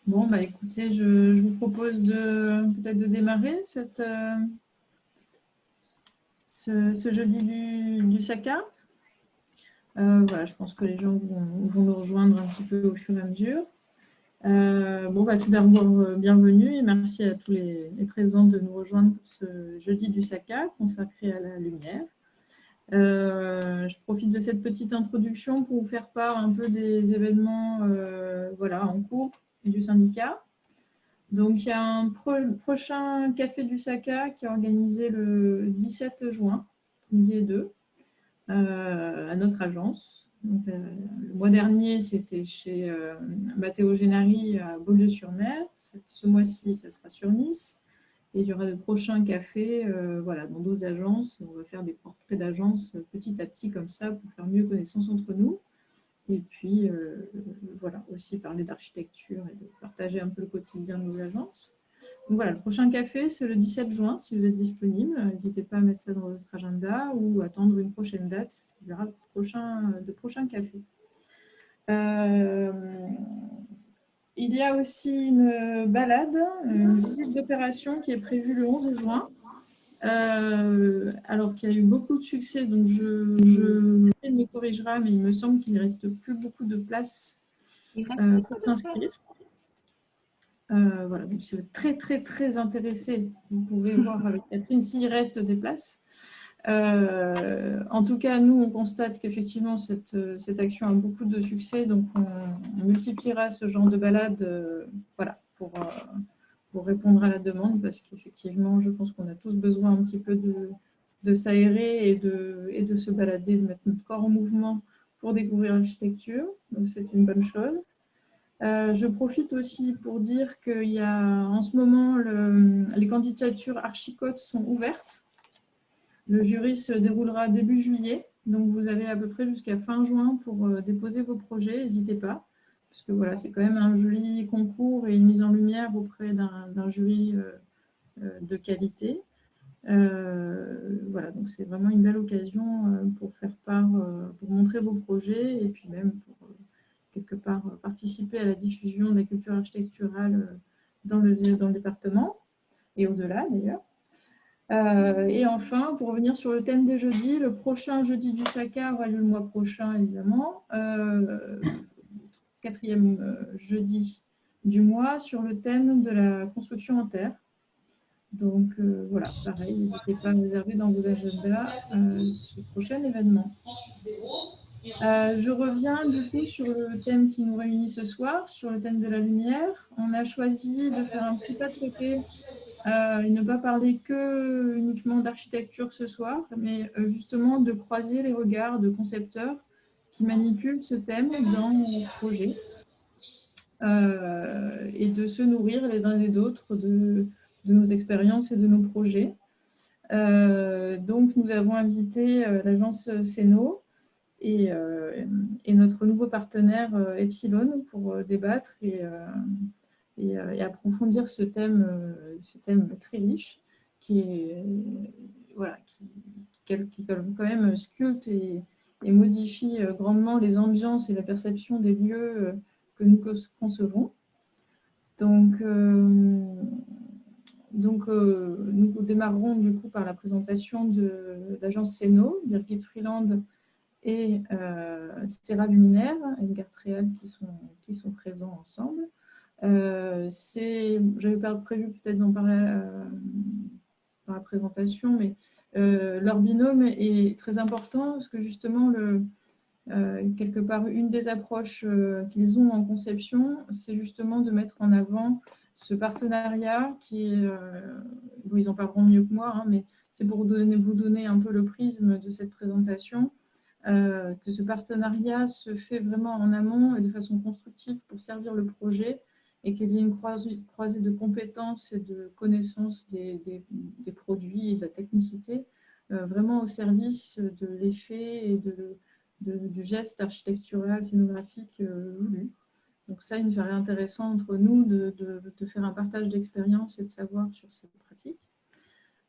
Bon, bah écoutez, je vous propose peut-être de démarrer ce jeudi du Saka. Voilà, je pense que les gens vont nous rejoindre un petit peu au fur et à mesure. Bon, bah, tout d'abord, bienvenue et merci à tous les présents de nous rejoindre pour ce jeudi du Saka consacré à la lumière. Je profite de cette petite introduction pour vous faire part un peu des événements voilà, en cours du syndicat. Donc, il y a un prochain Café du Saka qui est organisé le 17 juin, midi et 2, à notre agence. Donc, le mois dernier, c'était chez Matteo Gennari à Beaulieu-sur-Mer. Ce mois-ci, ça sera sur Nice. Et il y aura de prochains cafés voilà, dans d'autres agences. On va faire des portraits d'agences petit à petit comme ça pour faire mieux connaissance entre nous. Et puis, voilà, aussi parler d'architecture et de partager un peu le quotidien de nos agences. Donc voilà, le prochain café, c'est le 17 juin, si vous êtes disponible. N'hésitez pas à mettre ça dans votre agenda ou attendre une prochaine date, parce qu'il y aura de prochains cafés. Il y a aussi une balade, une visite d'opération qui est prévue le 11 juin. Alors qu'il y a eu beaucoup de succès, donc je me corrigera, mais il me semble qu'il ne reste plus beaucoup de place pour s'inscrire. Voilà, donc si vous êtes très intéressé, vous pouvez voir avec Catherine s'il reste des places. En tout cas, nous, on constate qu'effectivement, cette action a beaucoup de succès, donc on multipliera ce genre de balade voilà, pour répondre à la demande, parce qu'effectivement, je pense qu'on a tous besoin un petit peu de s'aérer et de se balader, de mettre notre corps en mouvement pour découvrir l'architecture, donc c'est une bonne chose. Je profite aussi pour dire qu'il y a en ce moment, les candidatures Archicote sont ouvertes. Le jury se déroulera début juillet, donc vous avez à peu près jusqu'à fin juin pour déposer vos projets, n'hésitez pas, parce que voilà, c'est quand même un joli concours et une mise en lumière auprès d'un jury de qualité. Voilà, donc c'est vraiment une belle occasion pour faire part, pour montrer vos projets et puis même pour quelque part participer à la diffusion de la culture architecturale dans le département et au-delà d'ailleurs. Et enfin, pour revenir sur le thème des jeudis, le prochain jeudi du Saka aura lieu le mois prochain, évidemment, quatrième jeudi du mois, sur le thème de la construction en terre. Donc voilà, pareil, n'hésitez pas à réserver dans vos agendas ce prochain événement. Je reviens du coup sur le thème qui nous réunit ce soir, sur le thème de la lumière. On a choisi de faire un petit pas de côté et ne pas parler que uniquement d'architecture ce soir, mais justement de croiser les regards de concepteurs qui manipulent ce thème dans nos projets et de se nourrir les uns et les autres de nos expériences et de nos projets. Donc, nous avons invité l'agence Ceno et notre nouveau partenaire Epsilon pour débattre et approfondir ce thème très riche qui quand même sculpte et modifie grandement les ambiances et la perception des lieux que nous concevons. Donc, nous démarrerons du coup par la présentation de l'agence Ceno, Birgit Freeland et Serra Luminaire, Edgar Tréal qui sont présents ensemble. J'avais pas prévu peut-être d'en parler dans la présentation, mais leur binôme est très important parce que justement, quelque part, une des approches qu'ils ont en conception, c'est justement de mettre en avant ce partenariat qui est, ils en parleront mieux que moi, hein, mais c'est pour vous donner un peu le prisme de cette présentation, que ce partenariat se fait vraiment en amont et de façon constructive pour servir le projet et qu'il y ait une croisée de compétences et de connaissances des produits et de la technicité vraiment au service de l'effet et du geste architectural, scénographique voulu. Donc ça, il me paraît intéressant entre nous de faire un partage d'expérience et de savoir sur cette pratique.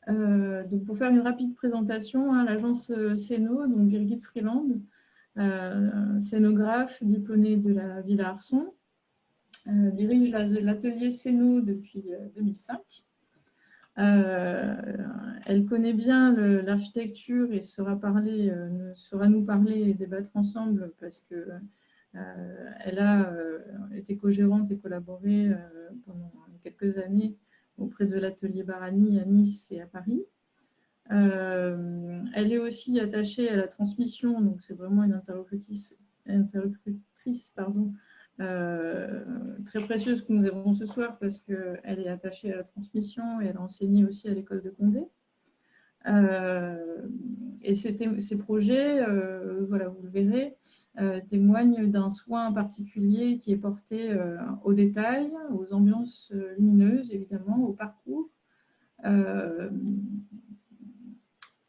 Donc pour faire une rapide présentation, hein, l'agence Ceno, donc Birgit Freeland, scénographe diplômée de la Villa Arson, dirige l'atelier Céno depuis 2005. Elle connaît bien l'architecture et saura nous parler et débattre ensemble parce que elle a été co-gérante et collaboré pendant quelques années auprès de l'atelier Barani à Nice et à Paris. Elle est aussi attachée à la transmission, donc c'est vraiment une interlocutrice très précieuse que nous avons ce soir parce qu'elle est attachée à la transmission et elle a enseigné aussi à l'école de Condé. Et ces projets, voilà, vous le verrez, témoignent d'un soin particulier qui est porté aux détails, aux ambiances lumineuses, évidemment, au parcours.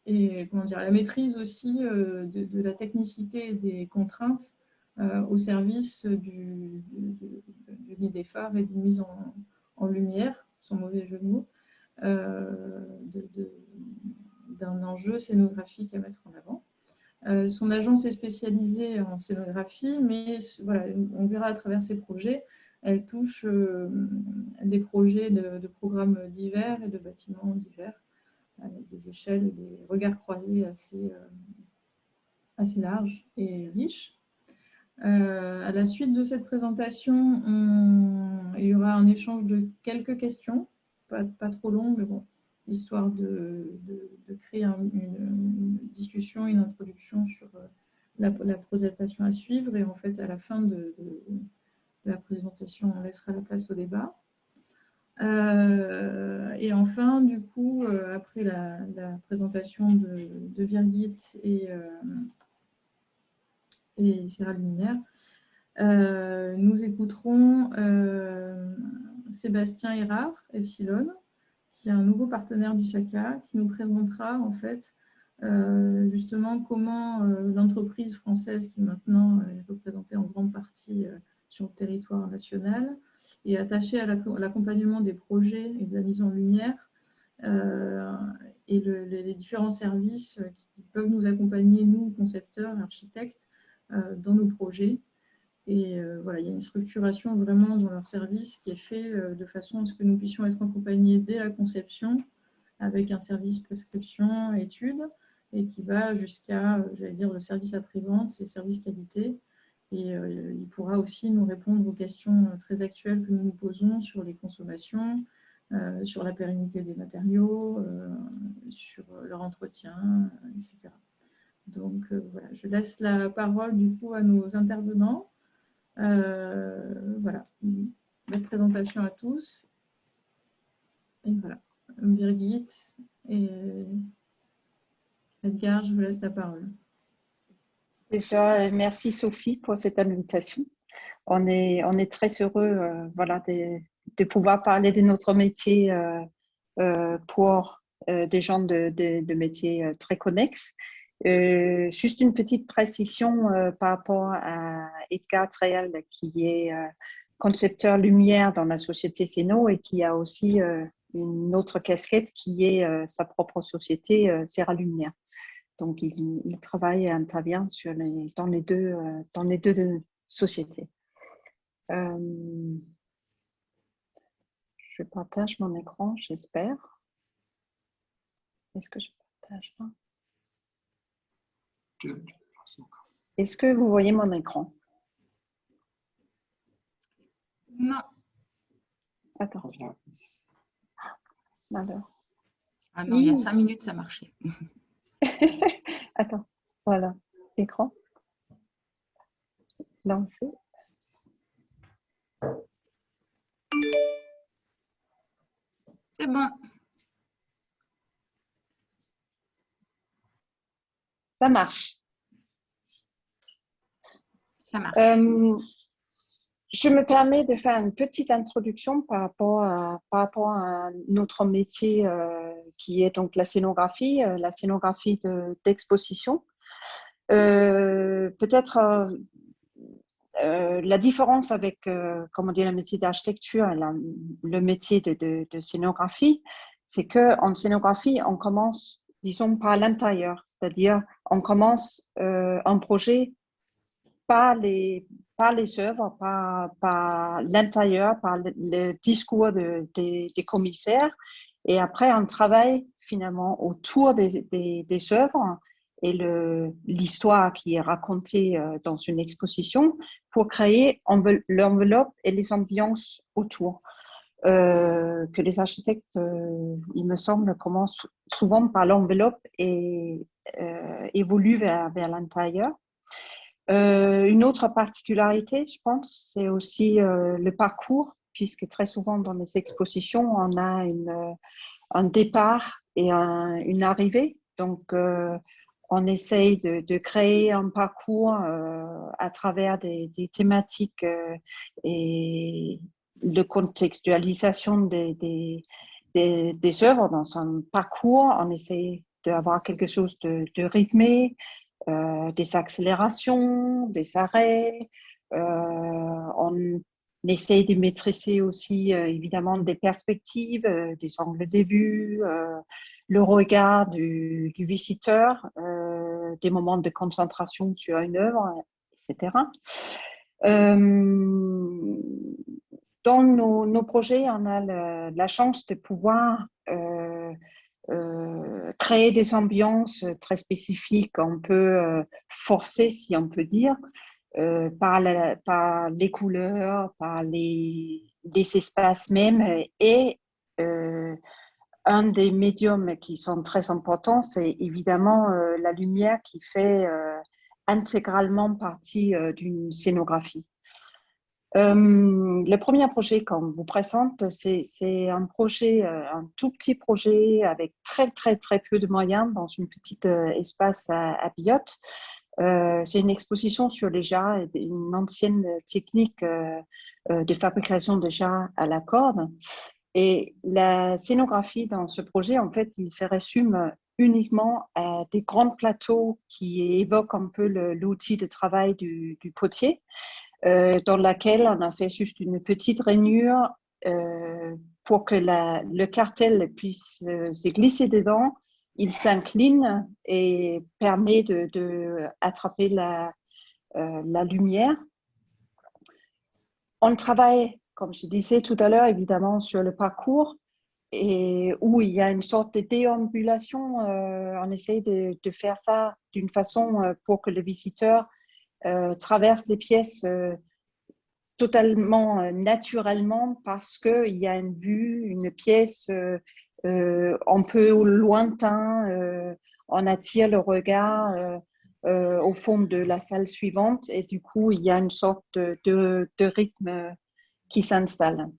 Et comment dire, la maîtrise aussi de la technicité et des contraintes au service du nid des phares et d'une mise en lumière, sans mauvais jeu de mots, d'un enjeu scénographique à mettre en avant. Son agence est spécialisée en scénographie, mais voilà, on verra à travers ses projets, elle touche des projets de programmes divers et de bâtiments divers, avec des échelles et des regards croisés assez larges et riches. À la suite de cette présentation, il y aura un échange de quelques questions, pas trop long, mais bon, histoire de créer une discussion, une introduction sur la présentation à suivre. Et en fait, à la fin de la présentation, on laissera la place au débat. Et enfin, du coup, après la présentation de Virgit et Céral Luminaire, nous écouterons Sébastien Erard, Epsilon, qui est un nouveau partenaire du SACA, qui nous présentera en fait justement comment l'entreprise française, qui maintenant est représentée en grande partie sur le territoire national, est attachée à l'accompagnement des projets et de la mise en lumière et les différents services qui peuvent nous accompagner, nous, concepteurs, architectes, dans nos projets. Et voilà, il y a une structuration vraiment dans leur service qui est fait de façon à ce que nous puissions être accompagnés dès la conception avec un service prescription, étude, et qui va jusqu'à, j'allais dire, le service après-vente et service qualité. Et il pourra aussi nous répondre aux questions très actuelles que nous nous posons sur les consommations, sur la pérennité des matériaux, sur leur entretien, etc. Donc voilà, je laisse la parole du coup à nos intervenants. Voilà, belle présentation à tous. Et voilà, Birgit et Edgar, je vous laisse la parole. Déjà, merci Sophie pour cette invitation. On est très heureux voilà, de pouvoir parler de notre métier pour des gens de métiers très connexes. Juste une petite précision par rapport à Edgar Trehel, qui est concepteur lumière dans la société Céno et qui a aussi une autre casquette qui est sa propre société Céral Luminaire. Donc, il travaille et intervient dans les deux sociétés. Je partage mon écran, j'espère. Est-ce que je partage là? Est-ce que vous voyez mon écran? Non. Attends. Alors. Ah non, il y a 5 minutes, ça marchait. Attends, voilà, écran. Lancer. C'est bon. Ça marche. Ça marche. Je me permets de faire une petite introduction par rapport à notre métier qui est donc la scénographie d'exposition. Peut-être la différence avec comment dire, le métier d'architecture et le métier de scénographie, c'est qu'en scénographie, on commence, disons, par l'intérieur, c'est-à-dire on commence un projet par les par les œuvres, par l'intérieur, par le discours des commissaires. Et après, on travaille finalement autour des œuvres et l'histoire qui est racontée dans une exposition pour créer l'enveloppe et les ambiances autour. Que les architectes, il me semble, commencent souvent par l'enveloppe et évoluent vers l'intérieur. Une autre particularité, je pense, c'est aussi le parcours, puisque très souvent dans les expositions, on a un départ et une arrivée. Donc, on essaye de créer un parcours à travers des thématiques et de contextualisation des œuvres dans un parcours. On essaye d'avoir quelque chose de rythmé, des accélérations, des arrêts. On essaye de maîtriser aussi évidemment des perspectives, des angles de vue, le regard du visiteur, des moments de concentration sur une œuvre, etc. Dans nos projets, on a la chance de pouvoir créer des ambiances très spécifiques, on peut forcer, si on peut dire, par les couleurs, par les espaces mêmes. Et un des médiums qui sont très importants, c'est évidemment la lumière qui fait intégralement partie d'une scénographie. Le premier projet qu'on vous présente, c'est un projet, un tout petit projet avec très peu de moyens dans une petite espace à Biot. C'est une exposition sur les jarres, une ancienne technique de fabrication de jarres à la corde. Et la scénographie dans ce projet, en fait, il se résume uniquement à des grands plateaux qui évoquent un peu l'outil de travail du potier. Dans laquelle on a fait juste une petite rainure pour que le cartel puisse se glisser dedans. Il s'incline et permet d'attraper la lumière. On travaille, comme je disais tout à l'heure, évidemment sur le parcours et où il y a une sorte de déambulation. On essaie de faire ça d'une façon pour que le visiteur traverse les pièces totalement naturellement parce qu'il y a une vue, une pièce un peu au lointain, on attire le regard au fond de la salle suivante et du coup il y a une sorte de rythme qui s'installe.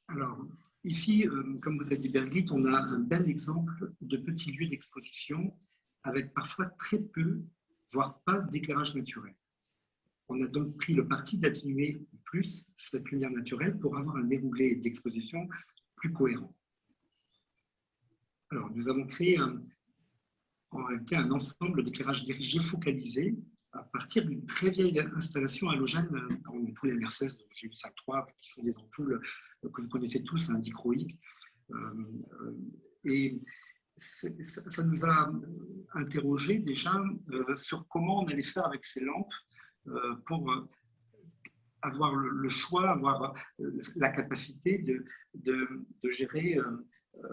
Alors, ici, comme vous a dit Birgit, on a un bel exemple de petits lieux d'exposition avec parfois très peu, voire pas d'éclairage naturel. On a donc pris le parti d'atténuer plus cette lumière naturelle pour avoir un déroulé d'exposition plus cohérent. Alors, nous avons créé en réalité un ensemble d'éclairage dirigé focalisé à partir d'une très vieille installation halogène en ampoule MR16 de G853, qui sont des ampoules que vous connaissez tous, dichroïques. Et ça nous a interrogé déjà sur comment on allait faire avec ces lampes pour avoir le choix, avoir la capacité de gérer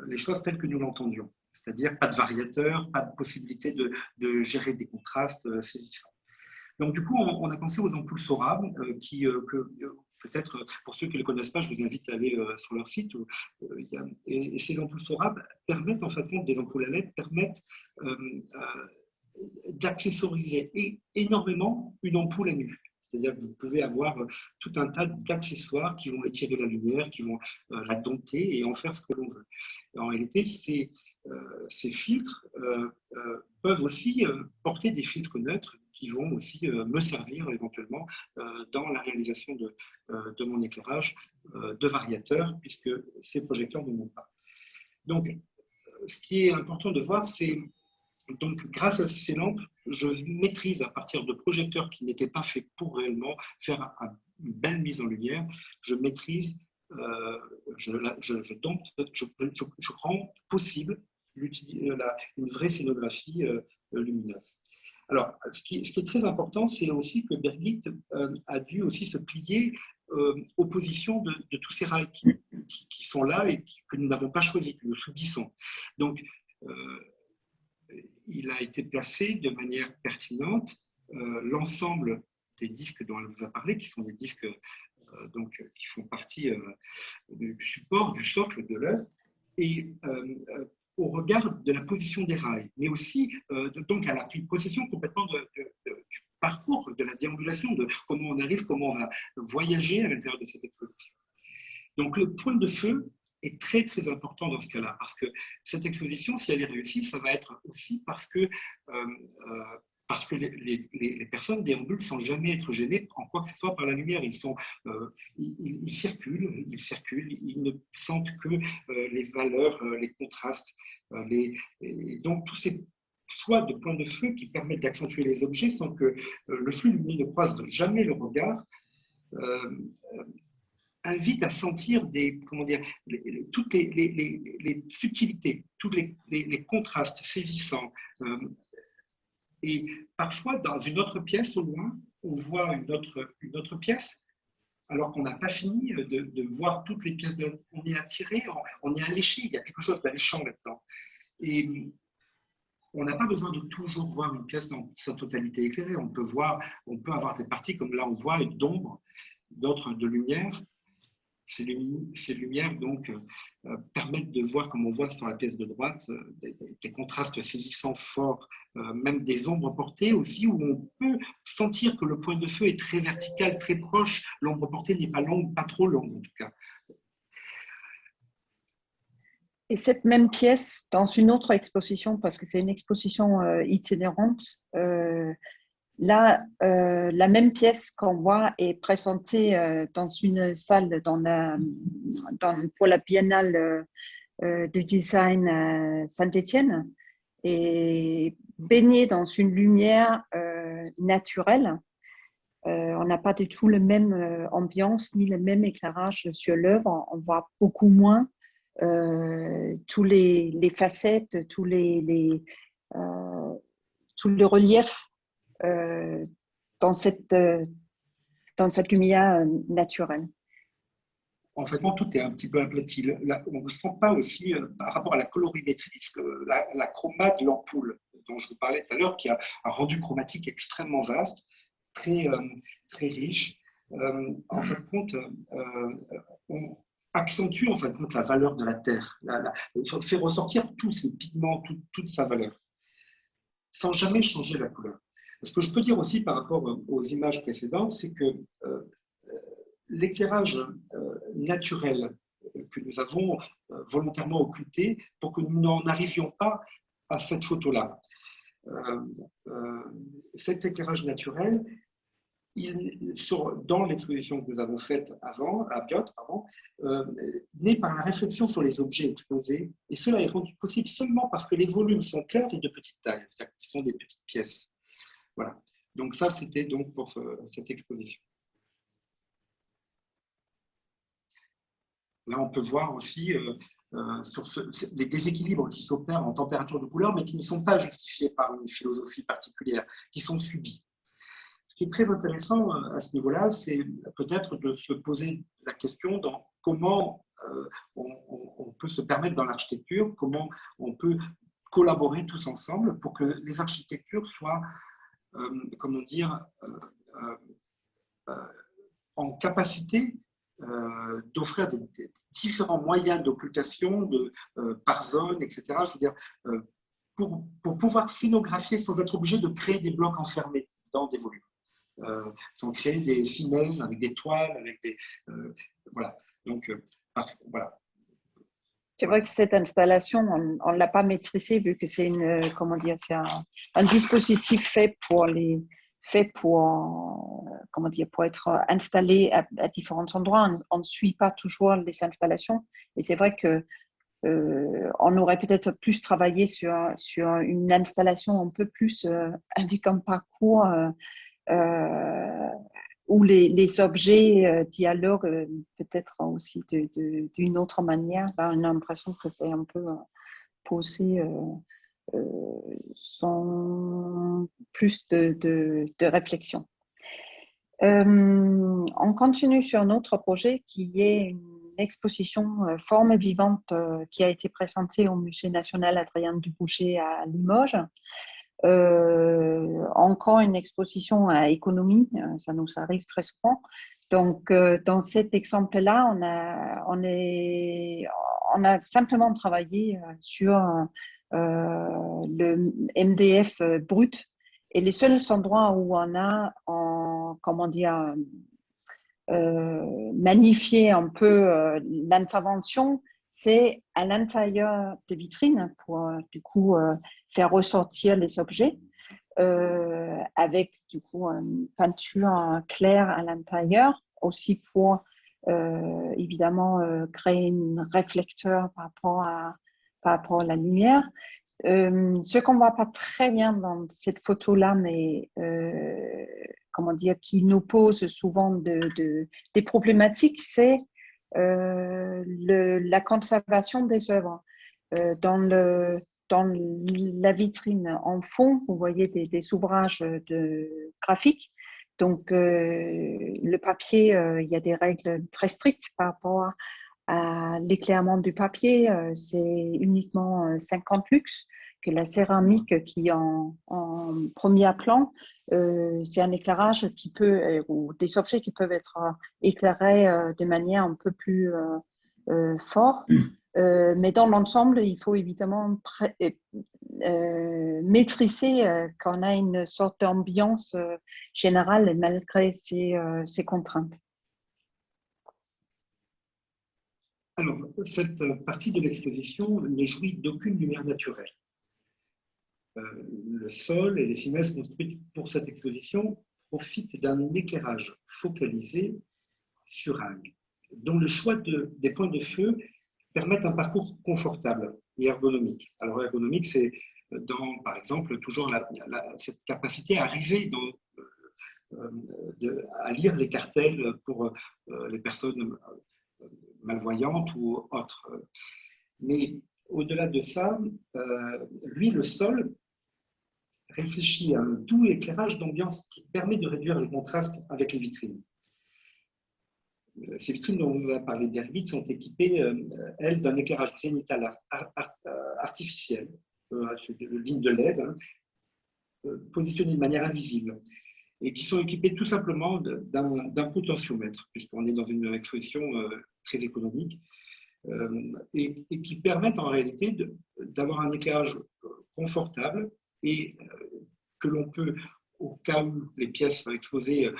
les choses telles que nous l'entendions. C'est-à-dire pas de variateur, pas de possibilité de gérer des contrastes saisissants. Donc du coup, on a pensé aux ampoules Sora qui, peut-être pour ceux qui ne les connaissent pas, je vous invite à aller sur leur site. Et ces ampoules Sora permettent, en fait, des ampoules à LED permettent d'accessoriser énormément une ampoule à nu. C'est-à-dire que vous pouvez avoir tout un tas d'accessoires qui vont étirer la lumière, qui vont la dompter et en faire ce que l'on veut. En réalité, ces filtres peuvent aussi porter des filtres neutres qui vont aussi me servir éventuellement dans la réalisation de mon éclairage de variateur, puisque ces projecteurs ne montent pas. Donc, ce qui est important de voir, c'est donc grâce à ces lampes, je maîtrise à partir de projecteurs qui n'étaient pas faits pour réellement faire une belle mise en lumière, je maîtrise, je dompte, je rends possible une vraie scénographie lumineuse. Alors, ce qui est très important, c'est aussi que Birgit a dû aussi se plier aux positions de tous ces rails qui sont là et que nous n'avons pas choisis, que nous subissons. Donc, il a été placé de manière pertinente l'ensemble des disques dont elle vous a parlé, qui sont des disques qui font partie du support, du socle de l'œuvre, et au regard de la position des rails, mais aussi donc elle a pris possession complètement du parcours, de la déambulation, de comment on arrive, comment on va voyager à l'intérieur de cette exposition. Donc le point de feu est très très important dans ce cas-là, parce que cette exposition, si elle est réussie, ça va être aussi parce que les personnes déambulent sans jamais être gênées en quoi que ce soit par la lumière. Ils circulent, ils ne sentent que les valeurs, les contrastes. Donc tous ces choix de points de feu qui permettent d'accentuer les objets sans que le flux lumineux ne croise jamais le regard, invite à sentir toutes les subtilités, tous les contrastes saisissants. Et parfois, dans une autre pièce au loin, on voit une autre pièce, alors qu'on n'a pas fini de voir toutes les pièces. On est attiré, on est alléché, il y a quelque chose d'alléchant là-dedans. Et on n'a pas besoin de toujours voir une pièce dans sa totalité éclairée. On peut avoir des parties comme là, on voit d'ombre, d'autres de lumière. Ces lumières donc permettent de voir, comme on voit sur la pièce de droite, des contrastes saisissants forts, même des ombres portées aussi, où on peut sentir que le point de feu est très vertical, très proche. L'ombre portée n'est pas longue, pas trop longue en tout cas. Et cette même pièce, dans une autre exposition, parce que c'est une exposition itinérante, là, la même pièce qu'on voit est présentée dans une salle pour la Biennale de design Saint-Étienne et baignée dans une lumière naturelle. On n'a pas du tout la même ambiance ni le même éclairage sur l'œuvre. On voit beaucoup moins tous les facettes, tous les reliefs dans cette lumière naturelle. En fait, tout est un petit peu aplati. On ne sent pas aussi, par rapport à la colorimétrie, la chroma de l'ampoule dont je vous parlais tout à l'heure, qui a un rendu chromatique extrêmement vaste, très riche. En fin de compte, on accentue en fin de compte la valeur de la terre, fait ressortir tous ces pigments, toute sa valeur, sans jamais changer la couleur. Ce que je peux dire aussi par rapport aux images précédentes, c'est que l'éclairage naturel que nous avons volontairement occulté pour que nous n'en arrivions pas à cette photo-là. Cet éclairage naturel, dans l'exposition que nous avons faite avant, à Biot, né par la réflexion sur les objets exposés, et cela est rendu possible seulement parce que les volumes sont clairs et de petite taille, c'est-à-dire que ce sont des petites pièces. Voilà. Donc ça, c'était donc pour cette exposition. Là, on peut voir aussi les déséquilibres qui s'opèrent en température de couleur, mais qui ne sont pas justifiés par une philosophie particulière, qui sont subis. Ce qui est très intéressant à ce niveau-là, c'est peut-être de se poser la question dans comment on peut se permettre dans l'architecture, comment on peut collaborer tous ensemble pour que les architectures soient, comment dire, en capacité d'offrir des différents moyens d'occultation par zone, etc. Je veux dire, pour pouvoir scénographier sans être obligé de créer des blocs enfermés dans des volumes. Sans créer des simèses avec des toiles, avec des voilà. Donc voilà. C'est vrai que cette installation, on ne l'a pas maîtrisée vu que c'est c'est un dispositif fait pour être installé à différents endroits. On ne suit pas toujours les installations. Et c'est vrai que on aurait peut-être plus travaillé sur une installation un peu plus avec un parcours où les objets dialoguent peut-être aussi d'une autre manière. Là, on a l'impression que c'est un peu posé sont plus de réflexion. On continue sur notre projet qui est une exposition Formes vivantes qui a été présentée au Musée national Adrien Dubouché à Limoges. Encore une exposition à économie, ça nous arrive très souvent. Donc, dans cet exemple-là, on a simplement travaillé sur le MDF brut. Et les seuls endroits où on a, magnifié un peu l'intervention, c'est à l'intérieur des vitrines pour du coup faire ressortir les objets avec du coup une peinture claire à l'intérieur, aussi pour évidemment créer un réflecteur par rapport à la lumière. Ce qu'on ne voit pas très bien dans cette photo-là, mais qui nous pose souvent des problématiques, c'est la conservation des œuvres. Dans la vitrine en fond, vous voyez des ouvrages graphiques. Donc, le papier, il y a des règles très strictes par rapport à l'éclairement du papier. C'est uniquement 50 lux, que la céramique qui est en premier plan, c'est un éclairage qui peut, ou des objets qui peuvent être éclairés de manière un peu plus forte. Mais dans l'ensemble, il faut évidemment maîtriser qu'on a une sorte d'ambiance générale malgré ces contraintes. Alors, cette partie de l'exposition ne jouit d'aucune lumière naturelle. Le sol et les finesse construites pour cette exposition profitent d'un éclairage focalisé sur angle, dont le choix des points de feu permettent un parcours confortable et ergonomique. Alors, ergonomique, c'est par exemple, toujours cette capacité à arriver à lire les cartels pour les personnes malvoyantes ou autres. Mais au-delà de ça, lui, le sol, réfléchit à un doux éclairage d'ambiance qui permet de réduire les contrastes avec les vitrines. Ces vitrines dont on vous a parlé bien vite sont équipées, elles, d'un éclairage zénithal artificiel, de lignes de LED, positionnées de manière invisible, et qui sont équipées tout simplement d'un potentiomètre, puisqu'on est dans une exposition très économique, et qui permettent en réalité d'avoir un éclairage confortable et que l'on peut, au cas où les pièces exposées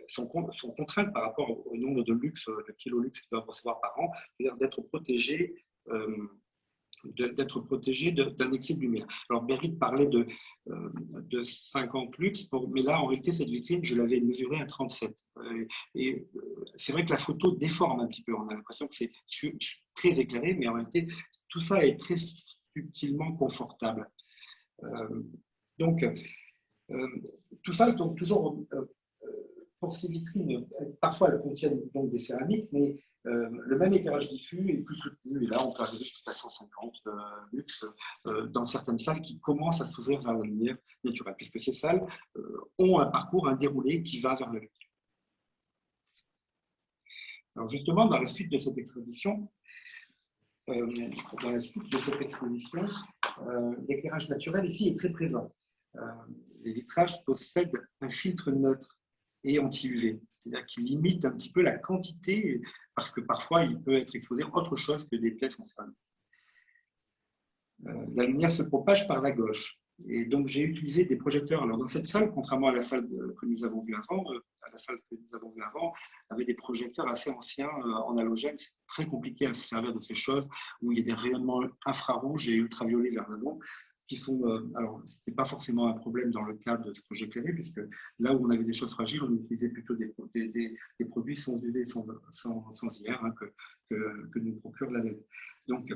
sont contraintes par rapport au nombre de kilolux qu'ils doivent recevoir par an, c'est-à-dire d'être protégés d'un excès de lumière. Alors, Berit parlait de 50 lux, mais là, en réalité, cette vitrine, je l'avais mesurée à 37. Et c'est vrai que la photo déforme un petit peu. On a l'impression que c'est très éclairé, mais en réalité, tout ça est très subtilement confortable. Donc, tout ça, donc, toujours pour ces vitrines, parfois elles contiennent donc des céramiques, mais le même éclairage diffus est plus soutenu. Et là, on peut arriver jusqu'à 150 lux dans certaines salles qui commencent à s'ouvrir vers la lumière naturelle, puisque ces salles ont un parcours, un déroulé qui va vers la lumière. Alors justement, dans la suite de cette exposition, l'éclairage naturel ici est très présent. Les vitrages possèdent un filtre neutre et anti-UV, c'est-à-dire qu'il limite un petit peu la quantité, parce que parfois il peut être exposé autre chose que des pièces en céramique. La lumière se propage par la gauche, et donc j'ai utilisé des projecteurs. Alors dans cette salle, contrairement à la salle que nous avons vue avant, avait des projecteurs assez anciens en halogène. C'est très compliqué à se servir de ces choses où il y a des rayonnements infrarouges et ultraviolets vers l'avant. Alors, ce n'était pas forcément un problème dans le cas de ce que j'éclairais, puisque là où on avait des choses fragiles, on utilisait plutôt des produits sans UV, sans IR, que nous procure la LED. Donc,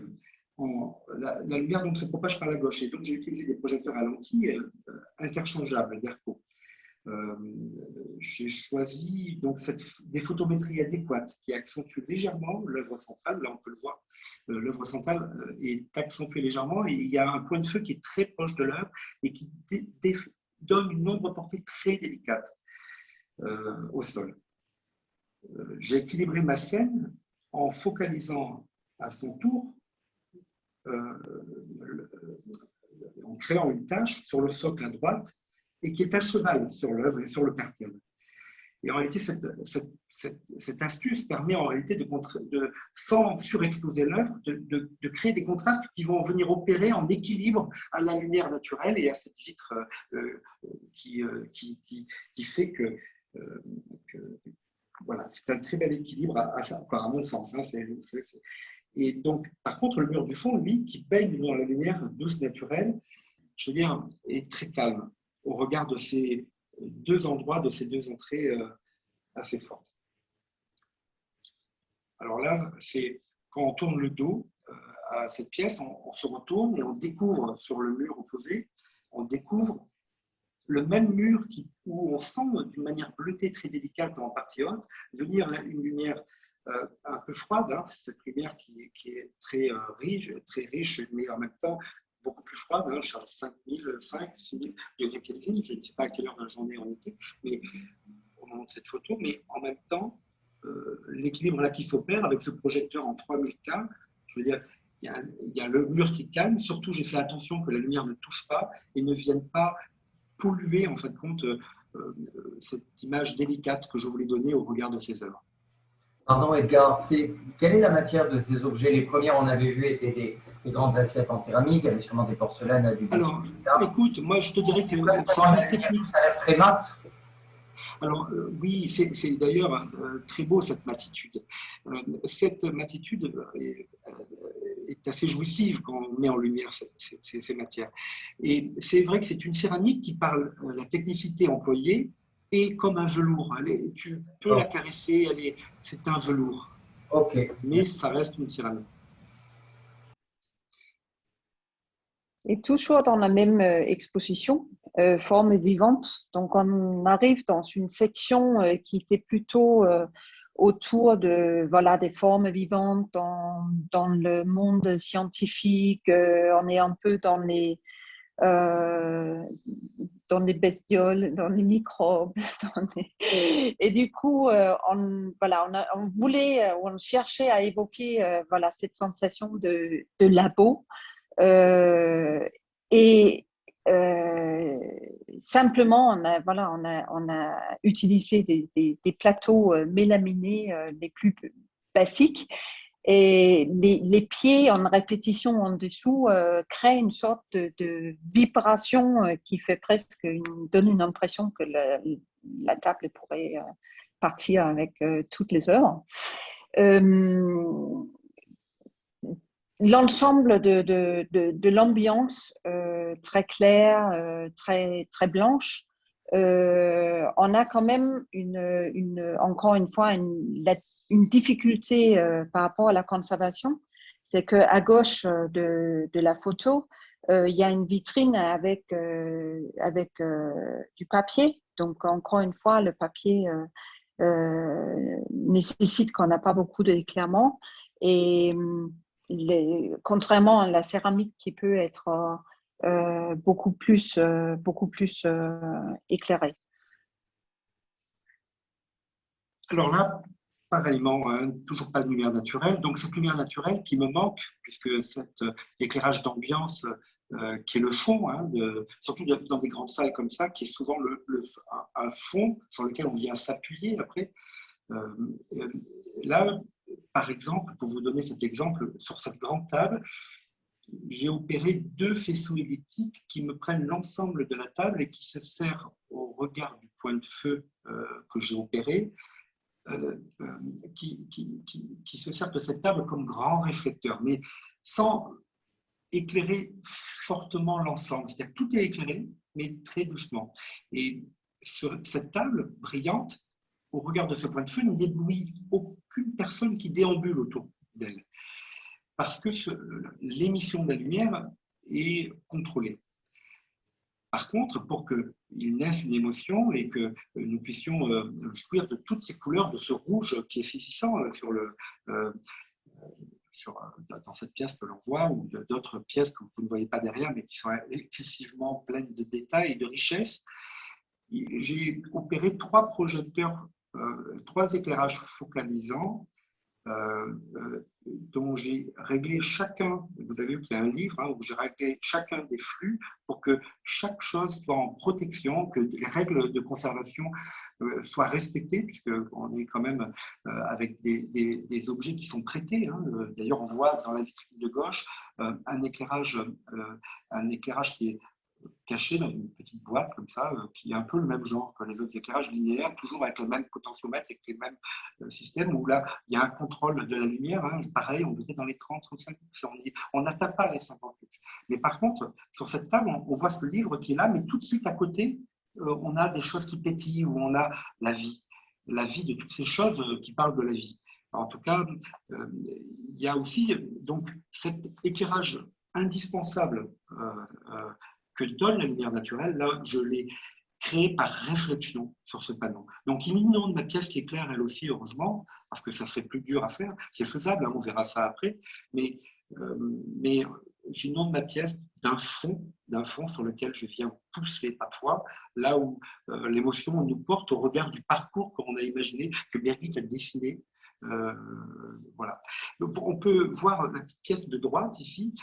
la lumière donc, se propage par la gauche. Et donc, j'ai utilisé des projecteurs à lentilles interchangeables, d'ERCO. j'ai choisi donc des photométries adéquates qui accentuent légèrement l'œuvre centrale. Là, on peut le voir, l'œuvre centrale est accentuée légèrement et il y a un point de feu qui est très proche de l'œuvre et qui donne une ombre portée très délicate au sol. J'ai équilibré ma scène en focalisant à son tour, en créant une tache sur le socle à droite et qui est à cheval sur l'œuvre et sur le cartel. Et en réalité, cette astuce permet en réalité sans surexposer l'œuvre, de créer des contrastes qui vont venir opérer en équilibre à la lumière naturelle et à cette vitre qui fait que voilà, c'est un très bel équilibre à mon sens. Hein, et donc, par contre, le mur du fond, lui, qui baigne dans la lumière douce naturelle, je veux dire, est très calme au regard de ces deux endroits, de ces deux entrées assez fortes. Alors là, c'est quand on tourne le dos à cette pièce, on se retourne et on découvre sur le mur opposé, on découvre le même mur où on sent d'une manière bleutée très délicate en partie haute venir une lumière un peu froide, hein, cette lumière qui est très riche, mais en même temps beaucoup plus froide, hein, je suis à 5000, 6000 degrés Kelvin, je ne sais pas à quelle heure de la journée on était, mais au moment de cette photo, mais en même temps, l'équilibre là qui s'opère avec ce projecteur en 3000K, je veux dire, il y a le mur qui calme, surtout j'ai fait attention que la lumière ne touche pas et ne vienne pas polluer en fin de compte cette image délicate que je voulais donner au regard de ces œuvres. Pardon Edgar, quelle est la matière de ces objets? Les premières, on avait vu, étaient des grandes assiettes en céramique, il y avait sûrement des porcelaines, du Alors, écoute, moi je te dirais que c'est une technique. Ça a l'air très mat. Alors oui, c'est d'ailleurs très beau cette matitude. Cette matitude est assez jouissive quand on met en lumière ces matières. Et c'est vrai que c'est une céramique qui parle la technicité employée et comme un velours. Tu peux la caresser, c'est un velours. Ok. Mais ça reste une céramique. Et toujours dans la même exposition, forme vivante. Donc, on arrive dans une section qui était plutôt autour de des formes vivantes dans le monde scientifique. On est un peu dans les bestioles, dans les microbes. Et du coup, on cherchait à évoquer cette sensation de labo. Simplement, on a utilisé des plateaux mélaminés les plus basiques et les pieds en répétition en dessous créent une sorte de vibration qui fait donne une impression que la table pourrait partir avec toutes les heures. L'ensemble de l'ambiance très claire, très blanche, on a quand même encore une fois une difficulté par rapport à la conservation. C'est qu'à gauche de la photo, il y a une vitrine avec du papier. Donc, encore une fois, le papier nécessite qu'on n'a pas beaucoup d'éclairement. Et contrairement à la céramique qui peut être beaucoup plus éclairée. Alors là, pareillement, hein, toujours pas de lumière naturelle. Donc cette lumière naturelle qui me manque, puisque cet éclairage d'ambiance qui est le fond, hein, surtout dans des grandes salles comme ça, qui est souvent un fond sur lequel on vient s'appuyer après. Là, par exemple, pour vous donner cet exemple, sur cette grande table, j'ai opéré 2 faisceaux elliptiques qui me prennent l'ensemble de la table et qui se serrent au regard du point de feu que j'ai opéré, qui se servent de cette table comme grand réflecteur, mais sans éclairer fortement l'ensemble. C'est-à-dire que tout est éclairé, mais très doucement. Et sur cette table brillante, au regard de ce point de feu, n'éblouit aucune personne qui déambule autour d'elle. Parce que l'émission de la lumière est contrôlée. Par contre, pour qu'il naisse une émotion et que nous puissions jouir de toutes ces couleurs, de ce rouge qui est saisissant dans cette pièce que l'on voit, ou d'autres pièces que vous ne voyez pas derrière, mais qui sont excessivement pleines de détails et de richesse, j'ai opéré 3 projecteurs, 3 éclairages focalisants, dont j'ai réglé chacun, vous avez vu qu'il y a un livre où j'ai réglé chacun des flux pour que chaque chose soit en protection, que les règles de conservation soient respectées, puisqu'on est quand même avec des objets qui sont prêtés. D'ailleurs, on voit dans la vitrine de gauche un éclairage qui est caché dans une petite boîte comme ça, qui est un peu le même genre que les autres éclairages linéaires, toujours avec le même potentiomètre et les mêmes systèmes, où là, il y a un contrôle de la lumière. Pareil, on était dans les 30-35 lux, on n'atteint pas les 50 lux. Mais par contre, sur cette table, on voit ce livre qui est là, mais tout de suite à côté, on a des choses qui pétillent, où on a la vie de toutes ces choses qui parlent de la vie. En tout cas, il y a aussi donc cet éclairage indispensable que donne la lumière naturelle. Là, je l'ai créé par réflexion sur ce panneau. Donc, il inonde ma pièce qui est claire, elle aussi, heureusement, parce que ça serait plus dur à faire. C'est faisable, on verra ça après. Mais j'inonde ma pièce d'un fond sur lequel je viens pousser parfois, là où l'émotion nous porte au regard du parcours qu'on a imaginé, que Birgit a dessiné. Voilà. Donc, on peut voir la petite pièce de droite ici.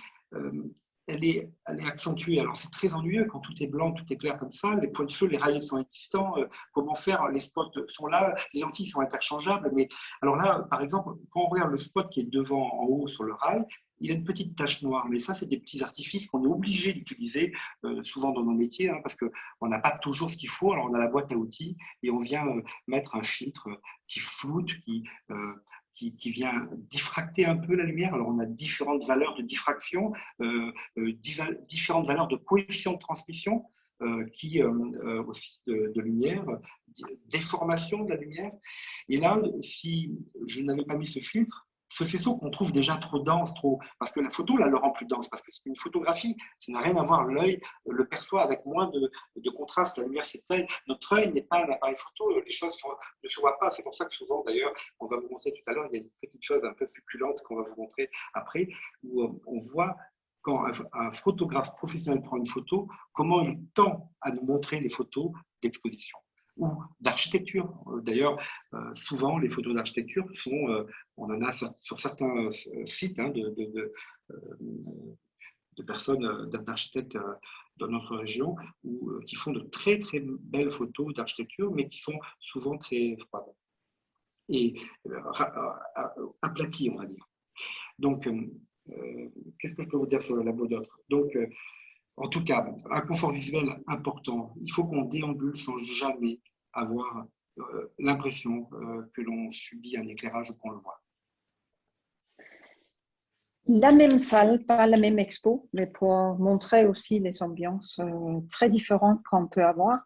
Elle est accentuée. Alors, c'est très ennuyeux quand tout est blanc, tout est clair comme ça. Les points de feu, les rails sont existants. Comment faire? Les spots sont là. Les lentilles sont interchangeables. Mais alors là, par exemple, quand on regarde le spot qui est devant, en haut, sur le rail, il a une petite tache noire. Mais ça, c'est des petits artifices qu'on est obligé d'utiliser souvent dans nos métiers, parce qu'on n'a pas toujours ce qu'il faut. Alors, on a la boîte à outils et on vient mettre un filtre qui floute, qui vient diffracter un peu la lumière. Alors, on a différentes valeurs de diffraction, différentes valeurs de coefficient de transmission, aussi de lumière, déformation de la lumière. Et là, si je n'avais pas mis ce filtre, ce faisceau qu'on trouve déjà trop dense, parce que la photo là, le rend plus dense, parce que c'est une photographie, ça n'a rien à voir, l'œil le perçoit avec moins de contraste, la lumière c'est œil, notre œil n'est pas un appareil photo, les choses ne se voient pas, c'est pour ça que souvent d'ailleurs, on va vous montrer tout à l'heure, il y a une petite chose un peu succulente qu'on va vous montrer après, où on voit quand un photographe professionnel prend une photo, comment il tend à nous montrer les photos d'exposition ou d'architecture. D'ailleurs, souvent, les photos d'architecture sont, on en a sur certains sites de personnes, d'architectes dans notre région, qui font de très, très belles photos d'architecture, mais qui sont souvent très froides et aplaties, on va dire. Donc, qu'est-ce que je peux vous dire sur le labo d'autres? Donc, en tout cas, un confort visuel important. Il faut qu'on déambule sans jamais avoir l'impression que l'on subit un éclairage ou qu'on le voit. La même salle, pas la même expo, mais pour montrer aussi les ambiances très différentes qu'on peut avoir.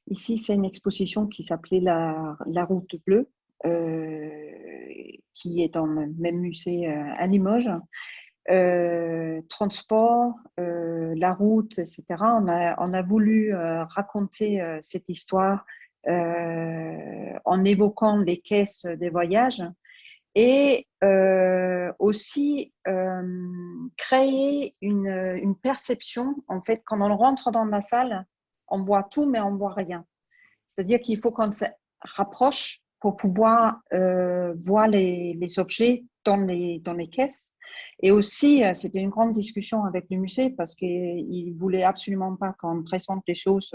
Ici, c'est une exposition qui s'appelait la Route Bleue, qui est dans le même musée à Limoges. Transport, la route, etc. On a voulu raconter cette histoire en évoquant les caisses des voyages et aussi créer une perception. En fait, quand on rentre dans la salle, on voit tout, mais on ne voit rien. C'est-à-dire qu'il faut qu'on se rapproche pour pouvoir voir les objets dans les caisses. Et aussi, c'était une grande discussion avec le musée parce qu'il ne voulait absolument pas qu'on présente les choses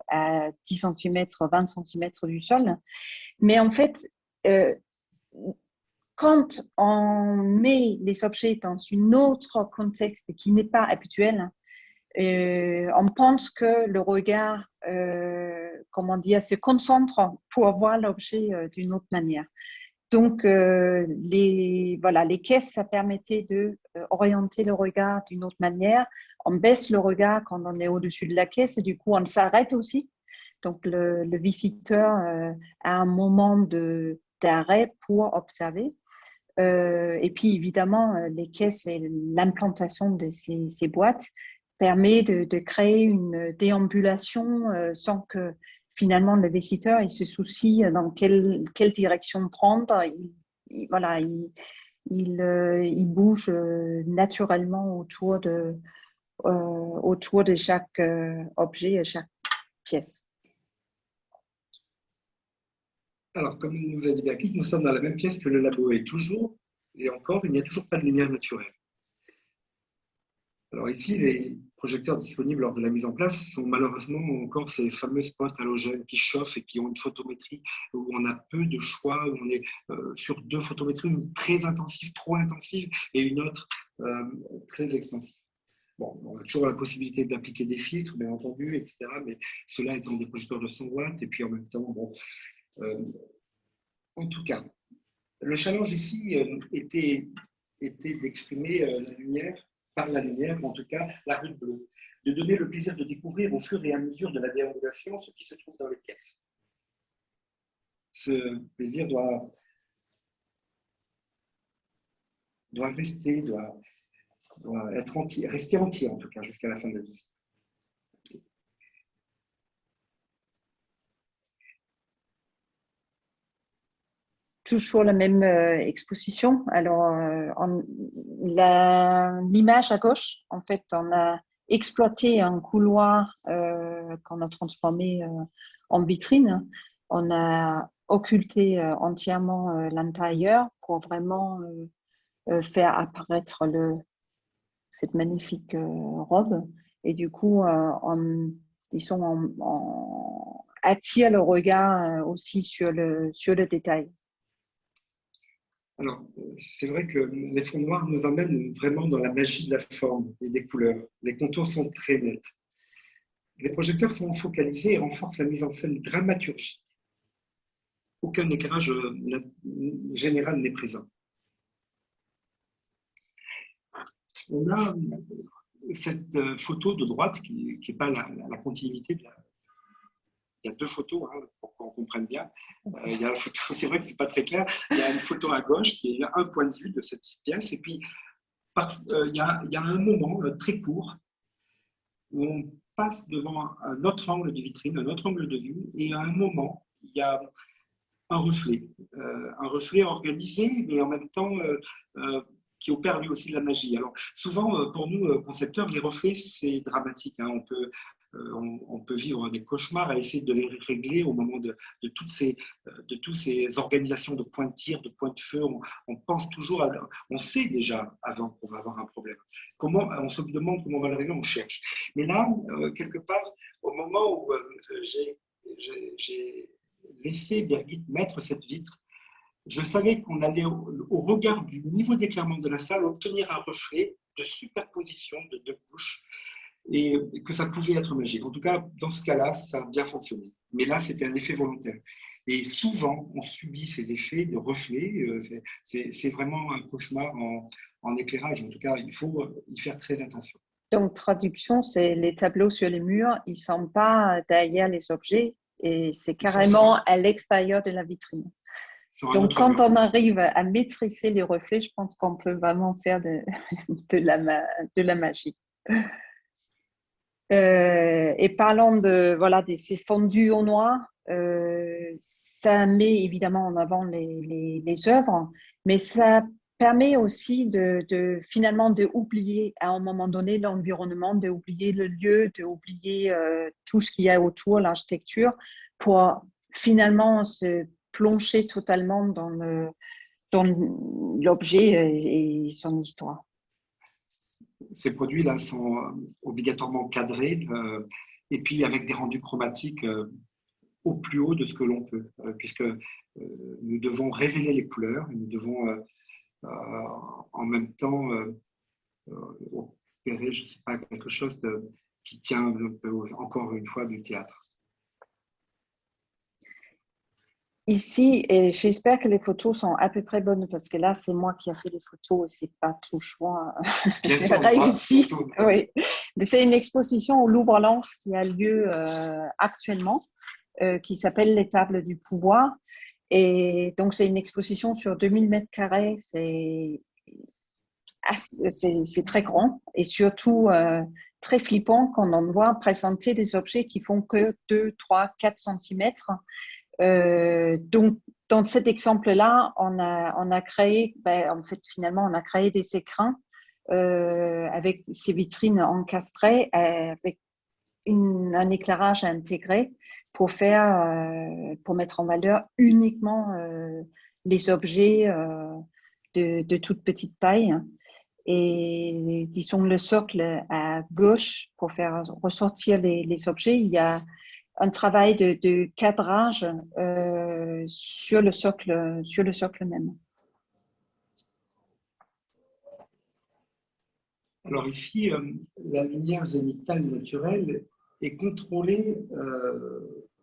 à 10 cm, 20 cm du sol. Mais en fait, quand on met les objets dans un autre contexte qui n'est pas habituel, on pense que le regard, se concentre pour voir l'objet d'une autre manière. Donc, les caisses, ça permettait d'orienter le regard d'une autre manière. On baisse le regard quand on est au-dessus de la caisse et du coup, on s'arrête aussi. Donc, le visiteur a un moment d'arrêt pour observer. Et puis, évidemment, les caisses et l'implantation de ces boîtes permet de créer une déambulation sans que finalement le visiteur il se soucie dans quelle direction prendre. Voilà, il bouge naturellement autour de chaque objet et chaque pièce. Alors, comme nous a dit Béatrice, nous sommes dans la même pièce que le labo et encore, il n'y a toujours pas de lumière naturelle. Alors ici, les projecteurs disponibles lors de la mise en place sont malheureusement encore ces fameux spots halogènes qui chauffent et qui ont une photométrie où on a peu de choix, où on est sur 2 photométries, une très intensive, trop intensive, et une autre très extensive. Bon, on a toujours la possibilité d'appliquer des filtres, bien entendu, etc. Mais cela étant des projecteurs de 100 watts, et puis en même temps, bon, en tout cas, le challenge ici était d'exprimer la lumière, par la lumière, en tout cas la rue bleue, de donner le plaisir de découvrir au fur et à mesure de la déambulation ce qui se trouve dans les pièces. Ce plaisir doit rester entier en tout cas jusqu'à la fin de la visite. Toujours la même exposition. Alors, l'image à gauche, en fait, on a exploité un couloir qu'on a transformé en vitrine. On a occulté entièrement l'intérieur pour vraiment faire apparaître cette magnifique robe. Et du coup, on attire le regard aussi sur le détail. Alors, c'est vrai que les fonds noirs nous emmènent vraiment dans la magie de la forme et des couleurs. Les contours sont très nets. Les projecteurs sont focalisés et renforcent la mise en scène dramaturgique. Aucun éclairage général n'est présent. On a cette photo de droite qui n'est pas la continuité de la... Il y a 2 photos, hein, pour qu'on comprenne bien. Il y a la photo, c'est vrai que ce n'est pas très clair. Il y a une photo à gauche qui est un point de vue de cette pièce. Et puis, il y a un moment très court où on passe devant un autre angle de vitrine, un autre angle de vue. Et à un moment, il y a un reflet organisé, mais en même temps qui opère lui aussi de la magie. Alors, souvent, pour nous, concepteurs, les reflets, c'est dramatique. Hein. On peut vivre des cauchemars à essayer de les régler au moment de toutes ces organisations de points de tir, de points de feu. On pense toujours, on sait déjà avant qu'on va avoir un problème. On se demande comment on va le régler, on cherche. Mais là, quelque part, au moment où j'ai laissé Birgit mettre cette vitre, je savais qu'on allait, au regard du niveau d'éclairement de la salle, obtenir un reflet de superposition de 2 couches et que ça pouvait être magique. En tout cas, dans ce cas-là, ça a bien fonctionné. Mais là, c'était un effet volontaire. Et souvent, on subit ces effets de reflets. C'est vraiment un cauchemar en éclairage. En tout cas, il faut y faire très attention. Donc, traduction, c'est les tableaux sur les murs, ils ne sont pas derrière les objets et c'est carrément à l'extérieur de la vitrine. Donc, quand on arrive à maîtriser les reflets, je pense qu'on peut vraiment faire de la magie. Et parlant de ces fondus au noir, ça met évidemment en avant les œuvres, mais ça permet aussi finalement d'oublier à un moment donné l'environnement, d'oublier le lieu, d'oublier tout ce qu'il y a autour, l'architecture, pour finalement se plonger totalement dans l'objet et son histoire. Ces produits-là sont obligatoirement cadrés et puis avec des rendus chromatiques au plus haut de ce que l'on peut, puisque nous devons révéler les couleurs, nous devons en même temps opérer, je ne sais pas, quelque chose qui tient encore une fois du théâtre. Ici, et j'espère que les photos sont à peu près bonnes parce que là, c'est moi qui ai fait les photos et ce n'est pas tout choix réussi. Oui. Mais c'est une exposition au Louvre-Lens qui a lieu actuellement, qui s'appelle Les Tables du Pouvoir. Et donc, c'est une exposition sur 2000 mètres carrés. C'est c'est très grand et surtout très flippant quand on doit présenter des objets qui font que 2, 3, 4 cm. Donc, dans cet exemple-là, on a créé, en fait, finalement, on a créé des écrans avec ces vitrines encastrées, avec un éclairage intégré pour mettre en valeur uniquement les objets de toute petite taille. Et disons le socle à gauche pour faire ressortir les objets, il y a un travail de cadrage sur le socle même. Alors ici, la lumière zénithale naturelle est contrôlée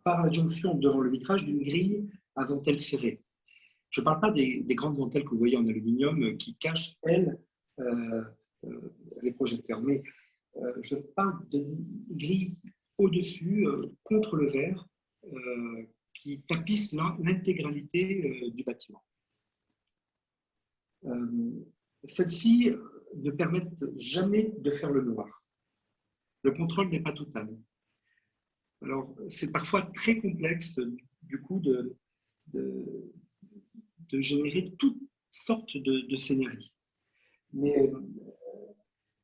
par la jonction devant le vitrage d'une grille à dentelle serrée. Je ne parle pas des grandes dentelles que vous voyez en aluminium qui cachent, elles, les projecteurs, mais je parle d'une grille au-dessus, contre le verre, qui tapisse l'intégralité du bâtiment. Celles-ci ne permettent jamais de faire le noir. Le contrôle n'est pas total. Alors, c'est parfois très complexe, du coup, de générer toutes sortes de scénarios. Mais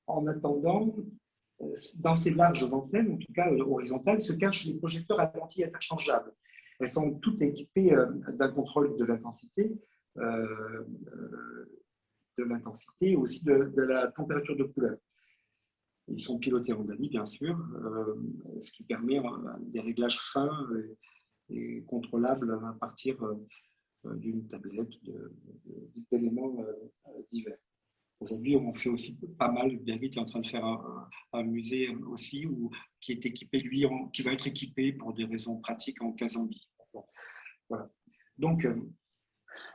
en attendant, dans ces larges dentelles, en tout cas horizontales, se cachent les projecteurs à lentilles interchangeables. Elles sont toutes équipées d'un contrôle de l'intensité, aussi de la température de couleur. Ils sont pilotés en DALI, bien sûr, ce qui permet des réglages fins et contrôlables à partir d'une tablette, d'éléments divers. Aujourd'hui, on fait aussi pas mal. David est en train de faire un musée aussi qui est équipé, qui va être équipé pour des raisons pratiques en Kazambi. Voilà. Donc,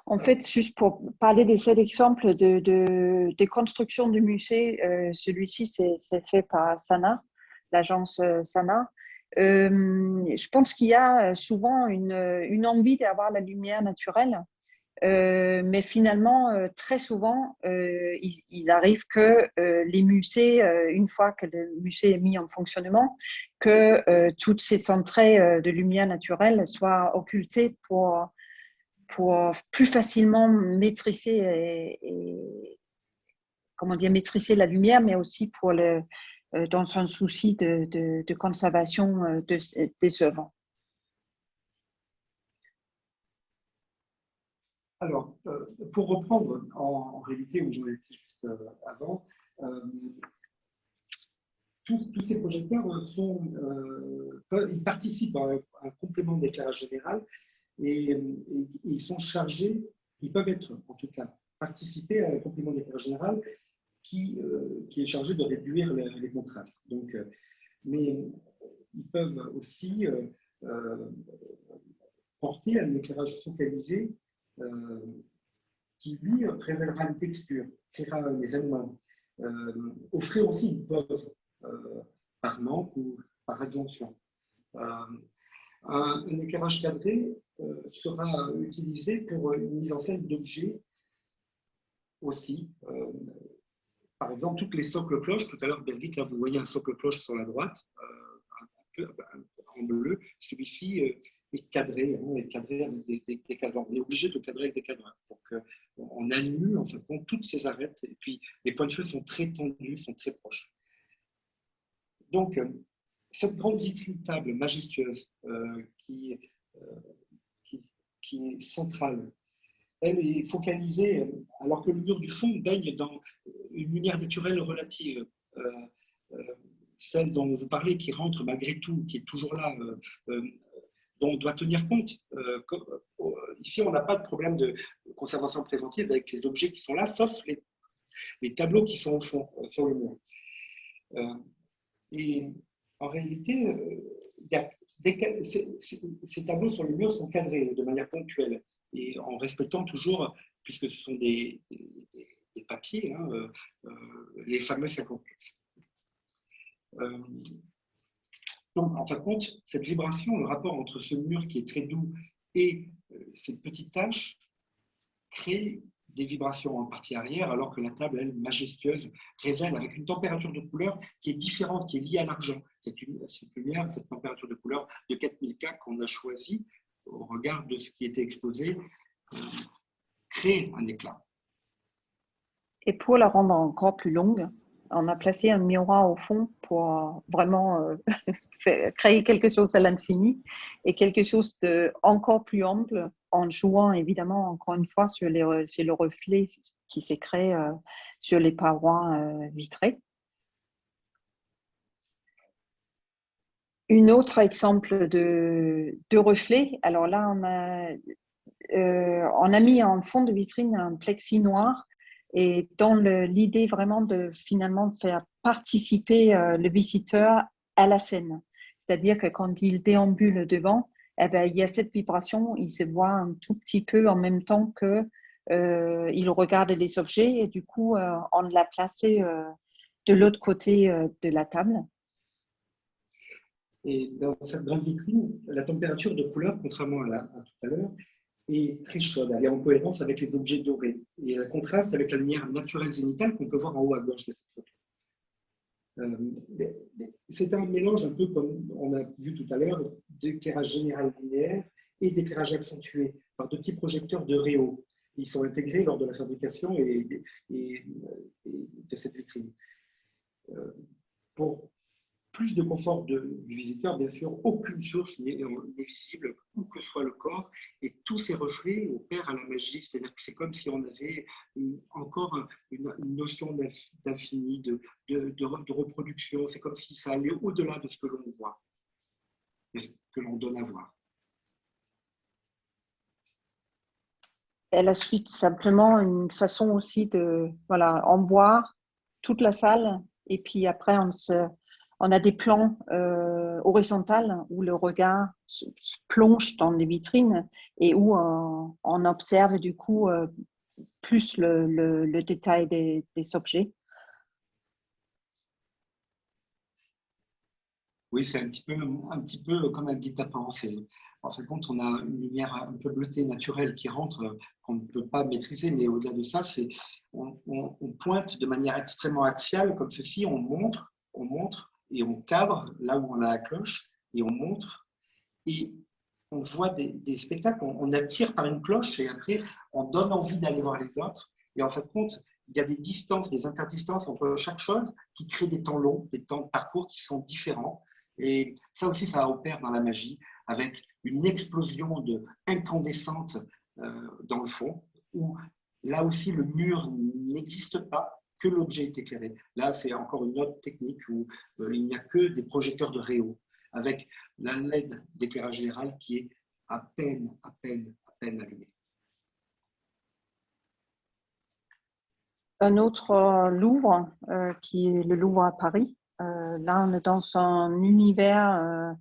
en fait, juste pour parler des exemples des constructions du musée, celui-ci, c'est fait par Sana, l'agence Sana. Je pense qu'il y a souvent une envie d'avoir la lumière naturelle, mais finalement, très souvent, il arrive que les musées, une fois que le musée est mis en fonctionnement, que toutes ces entrées de lumière naturelle soient occultées pour plus facilement maîtriser maîtriser la lumière, mais aussi dans un souci de conservation des œuvres. Alors, pour reprendre en réalité où j'en étais juste avant, tous ces projecteurs ils participent à un complément d'éclairage général et ils sont chargés, ils peuvent être en tout cas participer à un complément d'éclairage général qui est chargé de réduire les contrastes. Donc, mais ils peuvent aussi porter un éclairage focalisé qui, lui, révélera une texture, créera un événement, offrir aussi une pause par manque ou par adjonction. Un éclairage cadré sera utilisé pour une mise en scène d'objets aussi. Par exemple, toutes les socles cloches, tout à l'heure, Birgit, là, vous voyez un socle cloche sur la droite, en bleu. Celui-ci est cadré, est cadré avec des cadrans. On est obligé de cadrer avec des cadrans pour qu'on annule en fait toutes ces arêtes. Et puis, les points de feu sont très tendus, sont très proches. Donc, cette grande vitrine table majestueuse qui est centrale, elle est focalisée, alors que le mur du fond baigne dans une lumière naturelle relative, celle dont vous parlez, qui rentre malgré tout, qui est toujours là, dont on doit tenir compte. Ici, on n'a pas de problème de conservation préventive avec les objets qui sont là, sauf les tableaux qui sont au fond, sur le mur. Et en réalité, ces tableaux sur le mur sont cadrés de manière ponctuelle et en respectant toujours, puisque ce sont des papiers, les fameux 50 plus. Donc, en fin de compte, cette vibration, le rapport entre ce mur qui est très doux et ces petites taches crée des vibrations en partie arrière, alors que la table, elle, majestueuse, révèle avec une température de couleur qui est différente, qui est liée à l'argent. Cette lumière, cette température de couleur de 4000 K qu'on a choisie au regard de ce qui était exposé, crée un éclat. Et pour la rendre encore plus longue, on a placé un miroir au fond pour vraiment créer quelque chose à l'infini et quelque chose de encore plus ample en jouant évidemment encore une fois sur le reflet qui s'est créé sur les parois vitrées. Un autre exemple de reflet, alors là on a mis en fond de vitrine un plexi noir et dans l'idée vraiment de finalement faire participer le visiteur à la scène. C'est-à-dire que quand il déambule devant, eh ben, il y a cette vibration, il se voit un tout petit peu en même temps qu'il regarde les objets et du coup, on l'a placé de l'autre côté de la table. Et dans cette grande vitrine, la température de couleur, contrairement à tout à l'heure, est très chaude. Elle est en cohérence avec les objets dorés. Et elle contraste avec la lumière naturelle zénitale qu'on peut voir en haut à gauche de cette photo. C'est un mélange un peu comme on a vu tout à l'heure d'éclairage général linéaire et d'éclairage accentué par de petits projecteurs de Réau. Ils sont intégrés lors de la fabrication de cette vitrine. Pour plus de confort du visiteur, bien sûr, aucune source n'est visible, où que soit le corps, et tous ces reflets opèrent à la magie, c'est-à-dire que c'est comme si on avait encore une notion d'infini, de reproduction, c'est comme si ça allait au-delà de ce que l'on voit, de ce que l'on donne à voir. Et la suite, simplement une façon aussi de en voir toute la salle, et puis après on a des plans horizontaux où le regard se plonge dans les vitrines et où on observe du coup plus le détail des objets. Oui, c'est un petit peu comme un guet-apens. En fin de compte, on a une lumière un peu bleutée naturelle qui rentre, qu'on ne peut pas maîtriser, mais au-delà de ça, on pointe de manière extrêmement axiale, comme ceci, on montre et on cadre là où on a la cloche, et on montre, et on voit des spectacles, on attire par une cloche, et après, on donne envie d'aller voir les autres. Et en fin de compte, il y a des distances, des interdistances entre chaque chose qui créent des temps longs, des temps de parcours qui sont différents. Et ça aussi, ça opère dans la magie, avec une explosion incandescente dans le fond, où là aussi, le mur n'existe pas, que l'objet est éclairé. Là, c'est encore une autre technique où il n'y a que des projecteurs de Réau, avec la LED d'éclairage général qui est à peine allumée. Un autre Louvre, qui est le Louvre à Paris. Là, on est dans un univers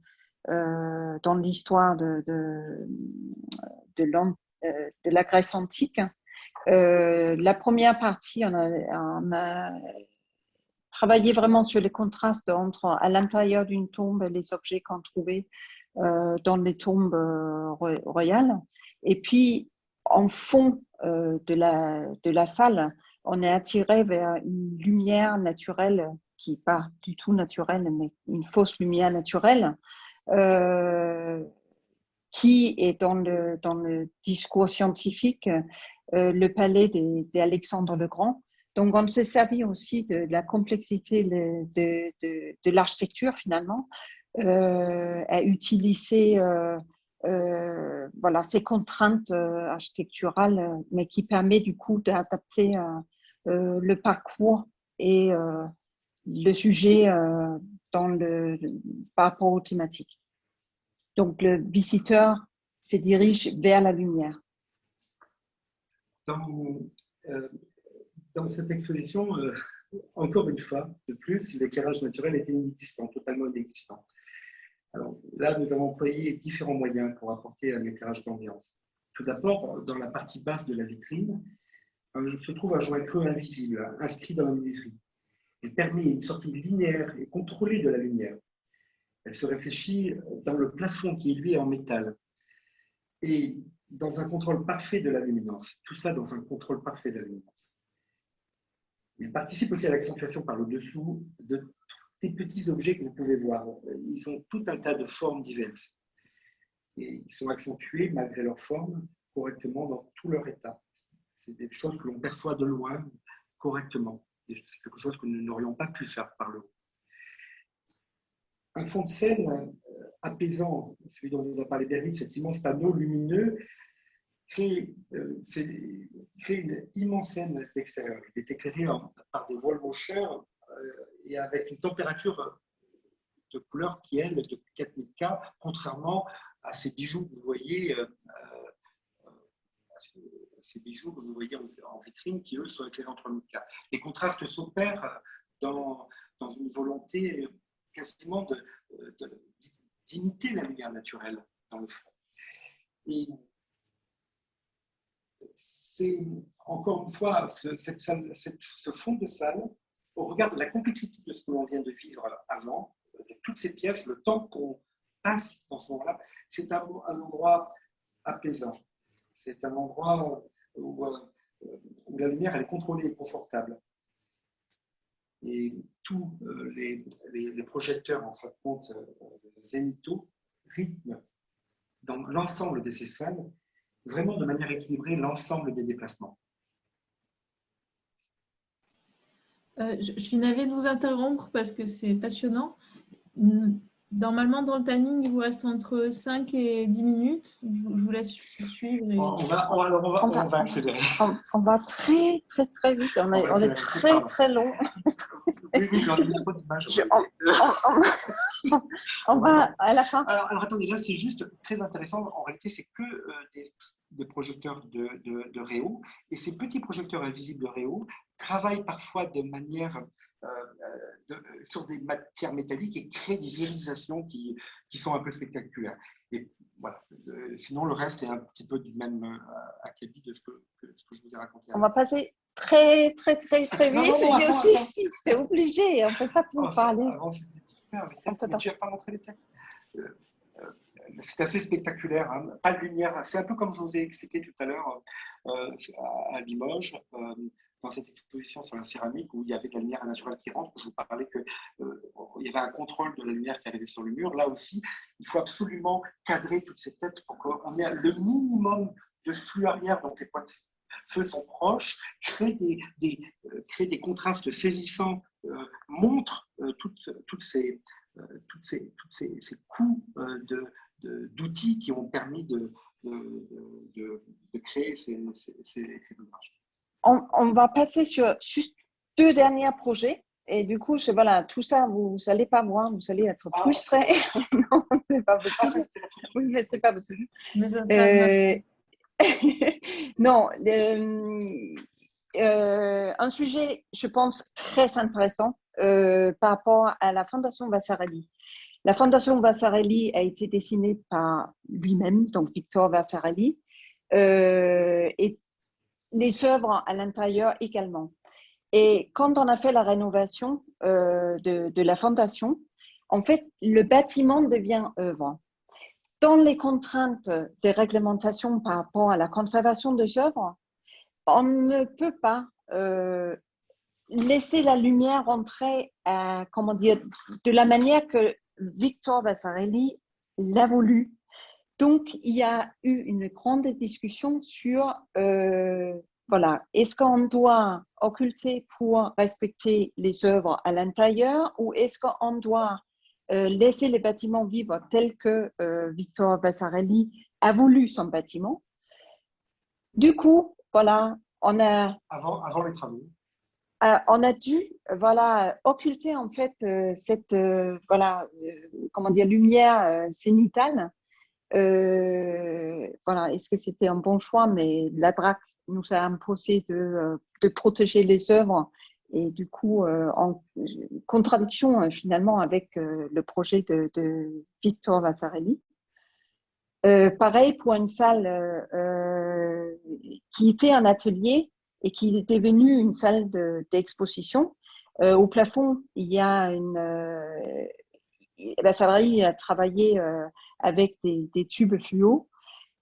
dans l'histoire de la Grèce antique. La première partie, on a travaillé vraiment sur les contrastes entre à l'intérieur d'une tombe et les objets qu'on trouvait dans les tombes royales. Et puis, en fond de la salle, on est attiré vers une lumière naturelle qui n'est pas du tout naturelle, mais une fausse lumière naturelle, qui est dans le discours scientifique le palais d'Alexandre le Grand. Donc, on s'est servi aussi de la complexité de l'architecture, finalement, à utiliser ces contraintes architecturales, mais qui permet du coup d'adapter le parcours et le sujet par rapport aux thématiques. Donc, le visiteur se dirige vers la lumière. Dans cette exposition, encore une fois, de plus, l'éclairage naturel était inexistant, totalement inexistant. Alors là, nous avons employé différents moyens pour apporter un éclairage d'ambiance. Tout d'abord, dans la partie basse de la vitrine, se trouve un joint creux invisible, inscrit dans la menuiserie. Il permet une sortie linéaire et contrôlée de la lumière. Elle se réfléchit dans le plafond qui, lui, est en métal. Et dans un contrôle parfait de la luminance. Tout ça dans un contrôle parfait de la luminance. Il participe aussi à l'accentuation par le dessous de tous ces petits objets que vous pouvez voir. Ils ont tout un tas de formes diverses. Et ils sont accentués, malgré leur forme, correctement dans tout leur état. C'est des choses que l'on perçoit de loin correctement. C'est quelque chose que nous n'aurions pas pu faire par le haut. Un fond de scène apaisant, celui dont vous a parlé David, cet immense panneau lumineux, crée une immense scène d'extérieur. Il est éclairé par des wall washers et avec une température de couleur qui est de 4000 K, contrairement à ces bijoux que vous voyez, en vitrine, qui eux sont éclairés en 3000 K. Les contrastes s'opèrent dans une volonté quasiment d'imiter la lumière naturelle dans le fond. Et c'est encore une fois ce fond de salle, au regard de la complexité de ce que l'on vient de vivre avant, de toutes ces pièces, le temps qu'on passe dans ce moment-là, c'est un endroit apaisant. C'est un endroit où la lumière elle est contrôlée et confortable. Et tous les projecteurs, en fin de compte, zénithaux, rythment dans l'ensemble de ces salles, vraiment de manière équilibrée, l'ensemble des déplacements. Je suis navrée de vous interrompre parce que c'est passionnant. Normalement, dans le timing, il vous reste entre 5 et 10 minutes. Je vous laisse suivre. Et... On va accélérer. On va très, très, très vite. On est très, très long. Oui, j'en ai mis trop d'images. On va à la fin. Alors attendez, là, c'est juste très intéressant. En réalité, c'est que des projecteurs de Réau. Et ces petits projecteurs invisibles de Réau travaillent parfois de manière... sur des matières métalliques et créent des irisations qui sont un peu spectaculaires. Et voilà. Sinon, le reste est un petit peu du même acabit de ce que je vous ai raconté. On va passer très, très, très, très vite. Non, si, c'est obligé. On ne peut pas tout parler. Avant, c'était super, mais tu n'as pas montré les textes. C'est assez spectaculaire. Hein. Pas de lumière. C'est un peu comme je vous ai expliqué tout à l'heure à Limoges. Dans cette exposition sur la céramique où il y avait de la lumière naturelle qui rentre, je vous parlais qu'il y avait un contrôle de la lumière qui arrivait sur le mur. Là aussi, il faut absolument cadrer toutes ces têtes pour qu'on ait le minimum de flux arrière, donc les points de feu sont proches, créer des contrastes saisissants, montre toutes ces coups d'outils qui ont permis de créer ces ouvrages. On va passer sur juste 2 derniers projets. Et du coup, voilà, tout ça, vous n'allez pas voir, vous allez être frustrés. Non, ce n'est pas possible. Oui, mais ce n'est pas possible. Non, un sujet, je pense, très intéressant par rapport à la Fondation Vasarely. La Fondation Vasarely a été dessinée par lui-même, donc Victor Vasarely, et les œuvres à l'intérieur également. Et quand on a fait la rénovation de la fondation, en fait, le bâtiment devient œuvre. Dans les contraintes des réglementations par rapport à la conservation des œuvres, on ne peut pas laisser la lumière entrer de la manière que Victor Vasarely l'a voulu. Donc, il y a eu une grande discussion sur, voilà, est-ce qu'on doit occulter pour respecter les œuvres à l'intérieur ou est-ce qu'on doit laisser les bâtiments vivre tels que Victor Vasarely a voulu son bâtiment. Du coup, voilà, on a… Avant les travaux. On a dû occulter en fait cette lumière zénitale. Est-ce que c'était un bon choix? Mais la DRAC nous a imposé de protéger les œuvres et du coup en contradiction finalement avec le projet de Victor Vasarely. Pareil pour une salle qui était un atelier et qui est devenue une salle d'exposition. Au plafond, il y a Vasarely a travaillé avec des tubes fluo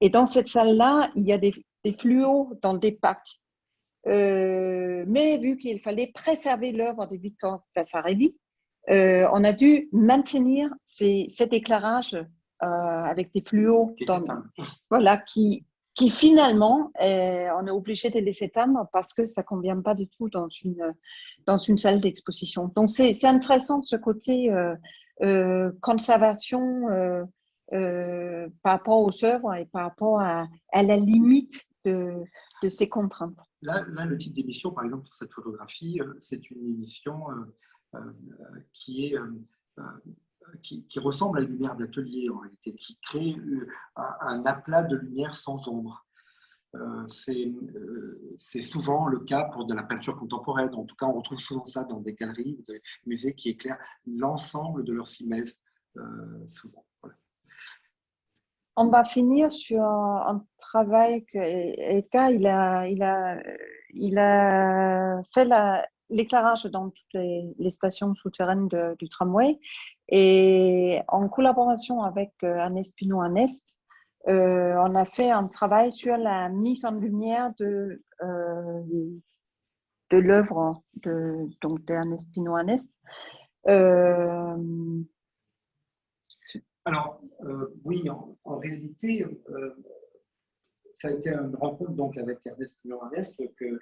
Et dans cette salle-là, il y a des fluos dans des packs. Mais vu qu'il fallait préserver l'œuvre de Victor Vasarely, on a dû maintenir cet éclairage avec des fluos voilà, qui finalement, on est obligé de les éteindre parce que ça ne convient pas du tout dans une salle d'exposition. Donc, c'est intéressant ce côté conservation par rapport aux œuvres et par rapport à la limite de ces contraintes. Là, le type d'émission, par exemple, pour cette photographie, c'est une émission qui ressemble à une lumière d'atelier, en réalité, qui crée un aplat de lumière sans ombre. C'est souvent le cas pour de la peinture contemporaine. En tout cas, on retrouve souvent ça dans des galeries ou des musées qui éclairent l'ensemble de leur semestre, souvent. Voilà. On va finir sur un travail que Eka, il a fait l'éclairage dans toutes les stations souterraines du tramway, et en collaboration avec Agnès Pinot-Anest, on a fait un travail sur la mise en lumière de l'œuvre d'Agnès Pinot-Anest. Alors, oui, en réalité, ça a été une rencontre donc, avec Ernest Pinot-Anest que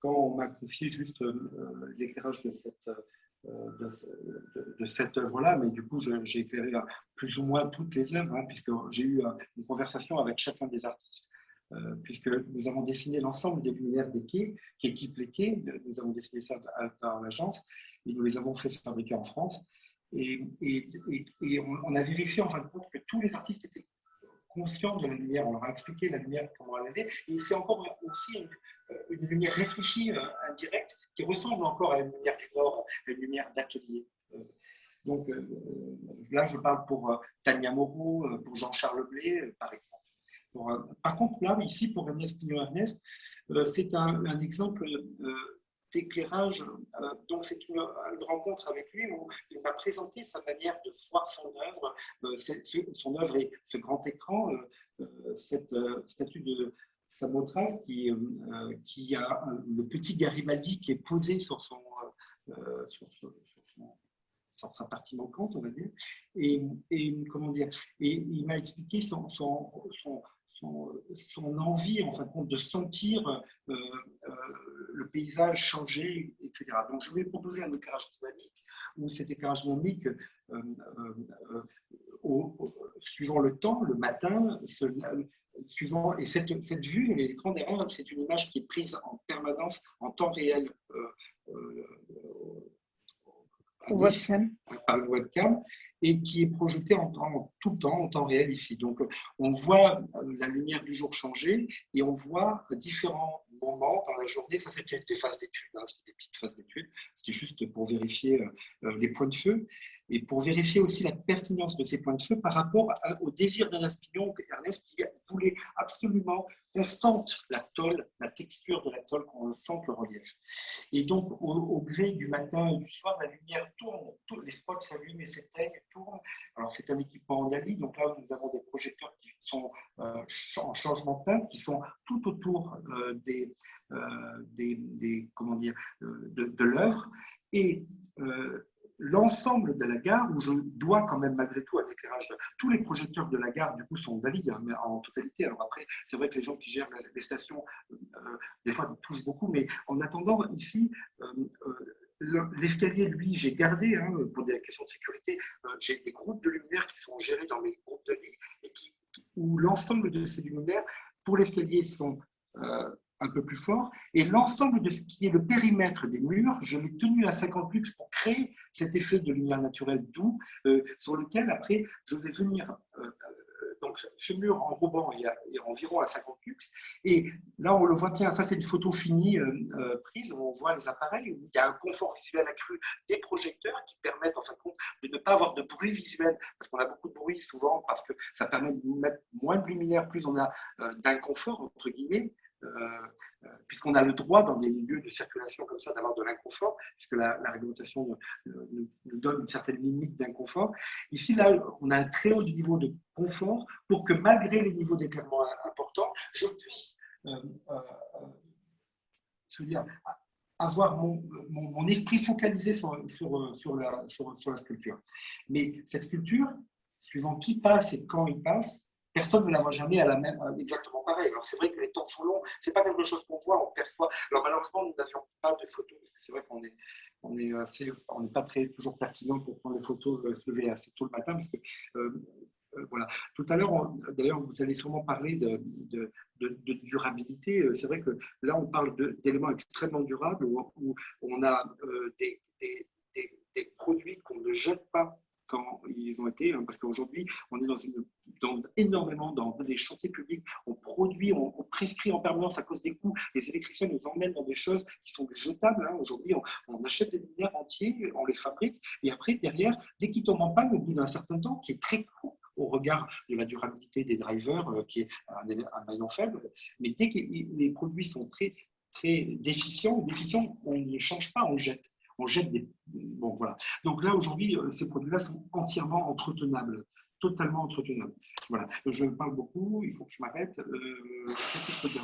quand on m'a confié juste l'éclairage de cette œuvre-là, mais du coup, j'ai éclairé plus ou moins toutes les œuvres, puisque j'ai eu une conversation avec chacun des artistes, puisque nous avons dessiné l'ensemble des luminaires des quais, qui équipent les quais. Nous avons dessiné ça dans l'agence, et nous les avons fait fabriquer en France. Et on a vérifié en fin de compte que tous les artistes étaient conscients de la lumière. On leur a expliqué la lumière, comment elle allait. Et c'est encore aussi une lumière réfléchie, indirecte, qui ressemble encore à une lumière du Nord, à une lumière d'atelier. Donc là, je parle pour Tania Moreau, pour Jean-Charles Blé, par exemple. Par contre, là, ici, pour Agnès Pinot-Anest, c'est un exemple d'éclairage. Donc, c'est une rencontre avec lui où il m'a présenté sa manière de voir son œuvre, son œuvre et ce grand écran, cette statue de Samothrace qui a le petit Garibaldi qui est posé sur sa partie manquante, on va dire. Et comment dire, et il m'a expliqué son envie, en fin de compte, de sentir le paysage changer, etc. Donc, je vais proposer un éclairage dynamique, où cet éclairage dynamique, suivant le temps, le matin, suivant, et cette vue, l'écran derrière, c'est une image qui est prise en permanence, en temps réel, par le webcam, et qui est projeté tout le temps, en temps réel ici. Donc, on voit la lumière du jour changer et on voit différents moments dans la journée. Ça, c'est des phases d'études, c'est des petites phases d'études. C'était juste pour vérifier les points de feu et pour vérifier aussi la pertinence de ces points de feu par rapport au désir d'Ernest Pinot, Ernest qui voulait absolument qu'on sente la tôle, la texture de la tôle, qu'on sente le relief. Et donc, au gré du matin et du soir, la lumière tourne, les spots s'allument et s'éteignent, tournent. Alors, c'est un équipement en DALI, donc là, nous avons des projecteurs qui sont en changement de teinte, qui sont tout autour de l'œuvre. Et l'ensemble de la gare, où je dois quand même malgré tout à l'éclairage, tous les projecteurs de la gare du coup sont DALI en totalité. Alors après, c'est vrai que les gens qui gèrent les stations des fois nous touchent beaucoup, mais en attendant ici, l'escalier, lui, j'ai gardé pour des questions de sécurité. J'ai des groupes de luminaires qui sont gérés dans mes groupes DALI et où l'ensemble de ces luminaires pour l'escalier sont un peu plus fort, et l'ensemble de ce qui est le périmètre des murs, je l'ai tenu à 50 lux pour créer cet effet de lumière naturelle doux, sur lequel après je vais venir. Donc ce mur enrobant est environ à 50 lux, et là on le voit bien, ça c'est une photo finie prise, où on voit les appareils, où il y a un confort visuel accru des projecteurs qui permettent en fin de compte de ne pas avoir de bruit visuel, parce qu'on a beaucoup de bruit souvent, parce que ça permet de mettre moins de luminaire, plus on a d'inconfort entre guillemets. puisqu'on a le droit dans des lieux de circulation comme ça d'avoir de l'inconfort, puisque la réglementation nous donne une certaine limite d'inconfort. Ici, là, on a un très haut niveau de confort pour que malgré les niveaux d'éclairement importants, je puisse, je veux dire, avoir mon esprit focalisé sur la sculpture. Mais cette sculpture, suivant qui passe et quand il passe, personne ne la voit jamais exactement pareil. Alors c'est vrai que les temps sont longs, c'est pas quelque chose qu'on voit, on perçoit. Alors malheureusement, nous n'avions pas de photos, parce que c'est vrai qu'on n'est pas toujours pertinent pour prendre les photos, se lever assez tôt le matin, parce que voilà. Tout à l'heure, d'ailleurs, vous allez sûrement parler de durabilité. C'est vrai que là, on parle d'éléments extrêmement durables où on a des produits qu'on ne jette pas quand ils ont été, parce qu'aujourd'hui, on est énormément dans des chantiers publics, on produit, on prescrit en permanence à cause des coûts. Les électriciens nous emmènent dans des choses qui sont jetables. Aujourd'hui, on achète des luminaires entiers, on les fabrique, et après, derrière, dès qu'ils tombent en panne, au bout d'un certain temps, qui est très court au regard de la durabilité des drivers, qui est un maillon faible, mais dès que les produits sont très, très déficients, on ne change pas, on jette. On jette des... Bon, voilà. Donc là, aujourd'hui, ces produits-là sont entièrement entretenables, totalement entretenables. Voilà. Je parle beaucoup, il faut que je m'arrête.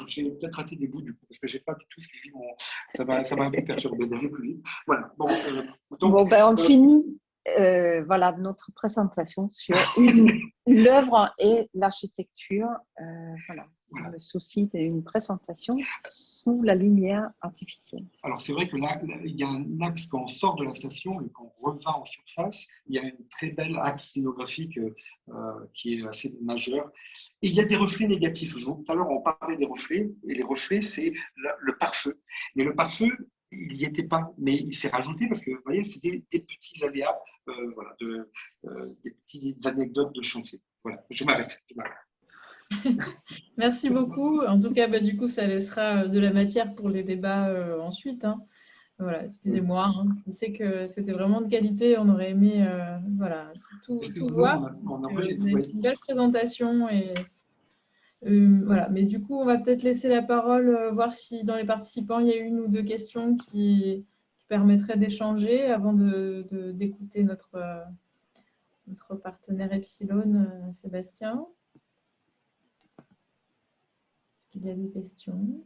J'ai peut-être raté des bouts du coup, parce que je n'ai pas du tout suivi ça va un peu perturber, d'aller plus vite. Voilà. Bon, on finit voilà, notre présentation sur l'œuvre et l'architecture. Voilà. Le souci d'une présentation sous la lumière artificielle. Alors, c'est vrai que là, il y a un axe quand on sort de la station et qu'on revient en surface, il y a une très belle axe scénographique qui est assez majeur. Et il y a des reflets négatifs. Tout à l'heure, on parlait des reflets, et les reflets, c'est le pare-feu. Mais le pare-feu, il n'y était pas, mais il s'est rajouté parce que, vous voyez, c'est des petits aléas, voilà, des petites anecdotes de chantier. Voilà, je m'arrête. Merci beaucoup. En tout cas, du coup, ça laissera de la matière pour les débats ensuite. Hein. Voilà, excusez-moi. Hein. Je sais que c'était vraiment de qualité. On aurait aimé voilà, tout voir. Vous avez une belle présentation. Et, voilà. Mais du coup, on va peut-être laisser la parole, voir si dans les participants, il y a une ou deux questions qui permettraient d'échanger avant d'écouter notre partenaire Epsilon, Sébastien. Il y a des questions.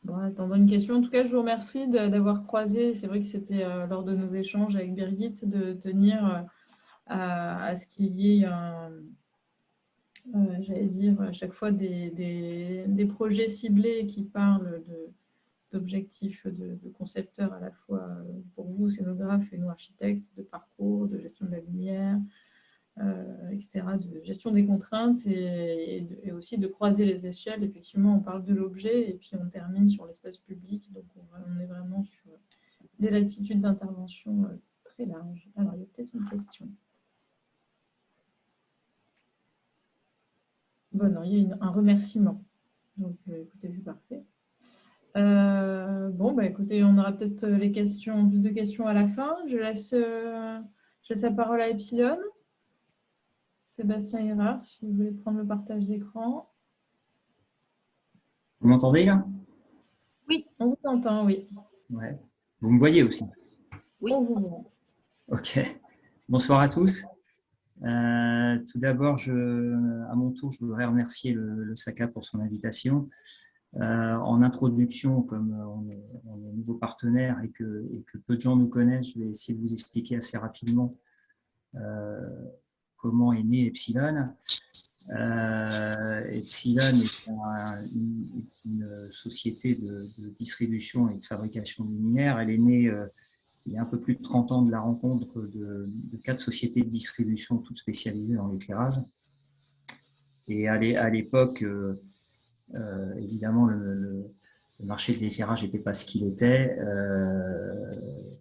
Bon, attendant une question. En tout cas, je vous remercie d'avoir croisé. C'est vrai que c'était lors de nos échanges avec Birgit de tenir à ce qu'il y ait, j'allais dire, à chaque fois des projets ciblés qui parlent d'objectifs de concepteurs à la fois pour vous, scénographes, et nous, architectes, de parcours, de gestion de la lumière, etc., de gestion des contraintes et aussi de croiser les échelles. Effectivement, on parle de l'objet et puis on termine sur l'espace public. Donc, on est vraiment sur des latitudes d'intervention très larges. Alors, il y a peut-être une question. Bon, non, il y a un remerciement. Donc, écoutez, c'est parfait. Bon, écoutez, on aura peut-être plus de questions à la fin. Je laisse la parole à Epsilon. Sébastien Hérard, si vous voulez prendre le partage d'écran. Vous m'entendez là? Oui, on vous entend, oui. Ouais. Vous me voyez aussi? Oui, on vous voit. Ok. Bonsoir à tous. Tout d'abord, à mon tour, je voudrais remercier le SACA pour son invitation. En introduction, comme on est nouveau partenaire et que peu de gens nous connaissent, je vais essayer de vous expliquer assez rapidement comment est né Epsilon. Epsilon est une société de distribution et de fabrication de luminaires. Elle est née il y a un peu plus de 30 ans de la rencontre de 4 sociétés de distribution, toutes spécialisées dans l'éclairage. Et à l'époque, évidemment, le marché de l'éclairage n'était pas ce qu'il était.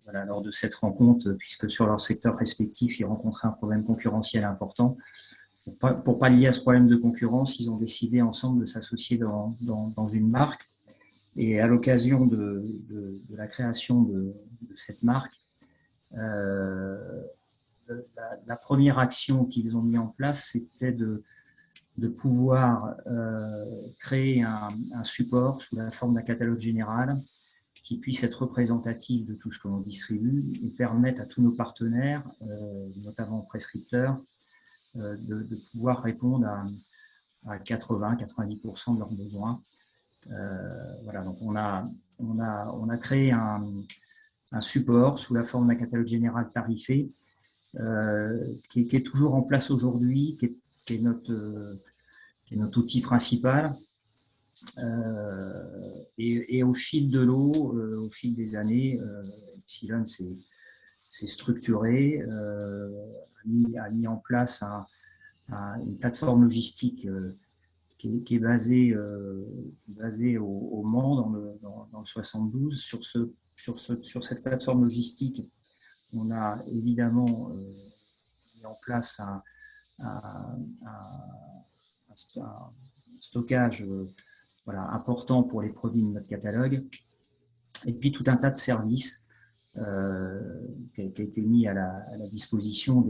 Voilà, lors de cette rencontre, puisque sur leur secteur respectif, ils rencontraient un problème concurrentiel important. Pour pallier à ce problème de concurrence, ils ont décidé ensemble de s'associer dans une marque. Et à l'occasion de la création de cette marque, la première action qu'ils ont mis en place, c'était de de pouvoir créer un support sous la forme d'un catalogue général qui puisse être représentatif de tout ce que l'on distribue et permettre à tous nos partenaires, notamment prescripteurs, de pouvoir répondre à 80-90% de leurs besoins. Voilà, donc on a créé un support sous la forme d'un catalogue général tarifé qui est toujours en place aujourd'hui, qui est notre outil principal. Et au fil de l'eau, au fil des années, Epsilon s'est structuré, a mis en place une plateforme logistique qui est basée au Mans, dans le 72. Sur cette plateforme logistique, on a évidemment mis en place un stockage important pour les produits de notre catalogue, et puis tout un tas de services qui a été mis à la disposition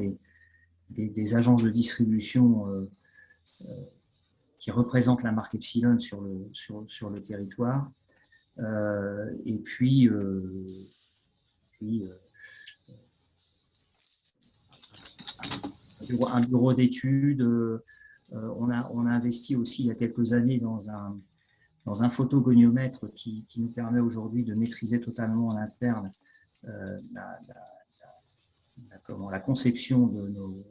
des agences de distribution qui représentent la marque Epsilon sur le territoire, et puis un bureau d'études. On a investi aussi il y a quelques années dans un photogoniomètre qui nous permet aujourd'hui de maîtriser totalement en interne la conception de nos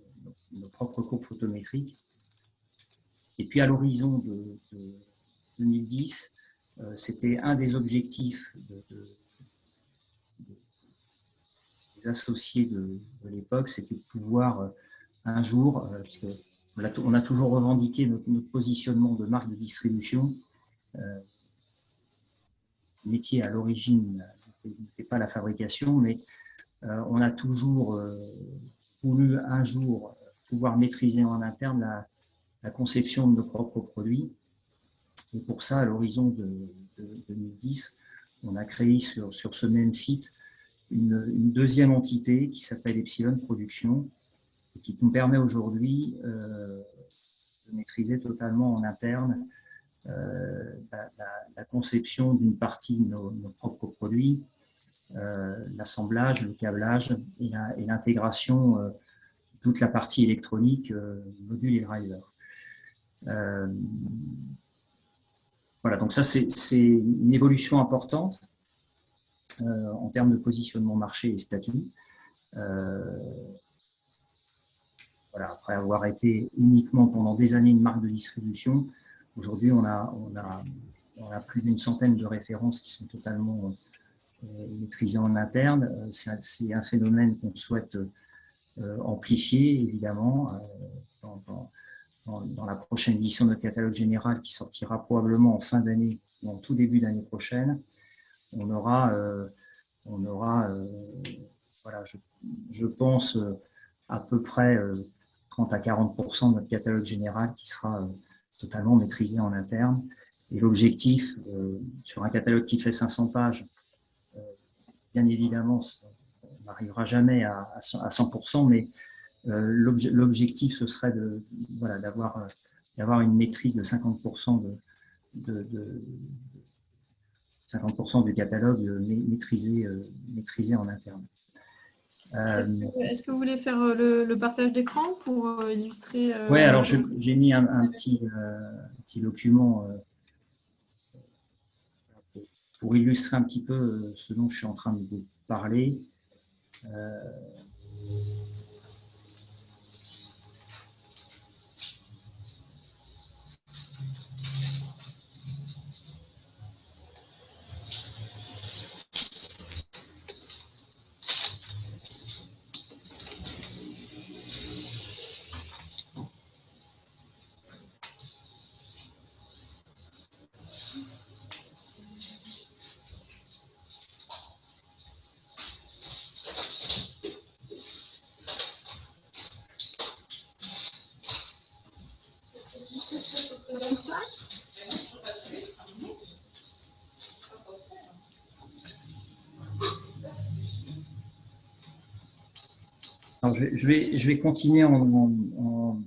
propres courbes photométriques. Et puis à l'horizon de 2010, c'était un des objectifs des associés de l'époque, c'était de pouvoir un jour, puisque on a toujours revendiqué notre positionnement de marque de distribution. Le métier à l'origine n'était pas la fabrication, mais on a toujours voulu un jour pouvoir maîtriser en interne la conception de nos propres produits. Et pour ça, à l'horizon de 2010, on a créé sur ce même site une deuxième entité qui s'appelle Epsilon Production, et qui nous permet aujourd'hui de maîtriser totalement en interne la conception d'une partie de nos propres produits, l'assemblage, le câblage et l'intégration de toute la partie électronique, module et driver. Voilà, donc ça c'est une évolution importante en termes de positionnement marché et statut. Voilà, après avoir été uniquement pendant des années une marque de distribution, aujourd'hui on a plus d'une centaine de références qui sont totalement maîtrisées en interne. C'est un phénomène qu'on souhaite amplifier évidemment dans la prochaine édition de notre catalogue général qui sortira probablement en fin d'année ou en tout début d'année prochaine. On aura voilà, je pense à peu près 30 à 40% de notre catalogue général qui sera totalement maîtrisé en interne. Et l'objectif, sur un catalogue qui fait 500 pages, bien évidemment, on n'arrivera jamais à 100%, mais l'objectif, ce serait d'avoir une maîtrise de 50% du catalogue maîtrisé en interne. Est-ce que vous voulez faire le partage d'écran pour illustrer Oui, alors j'ai mis un petit document pour illustrer un petit peu ce dont je suis en train de vous parler. Alors je vais continuer en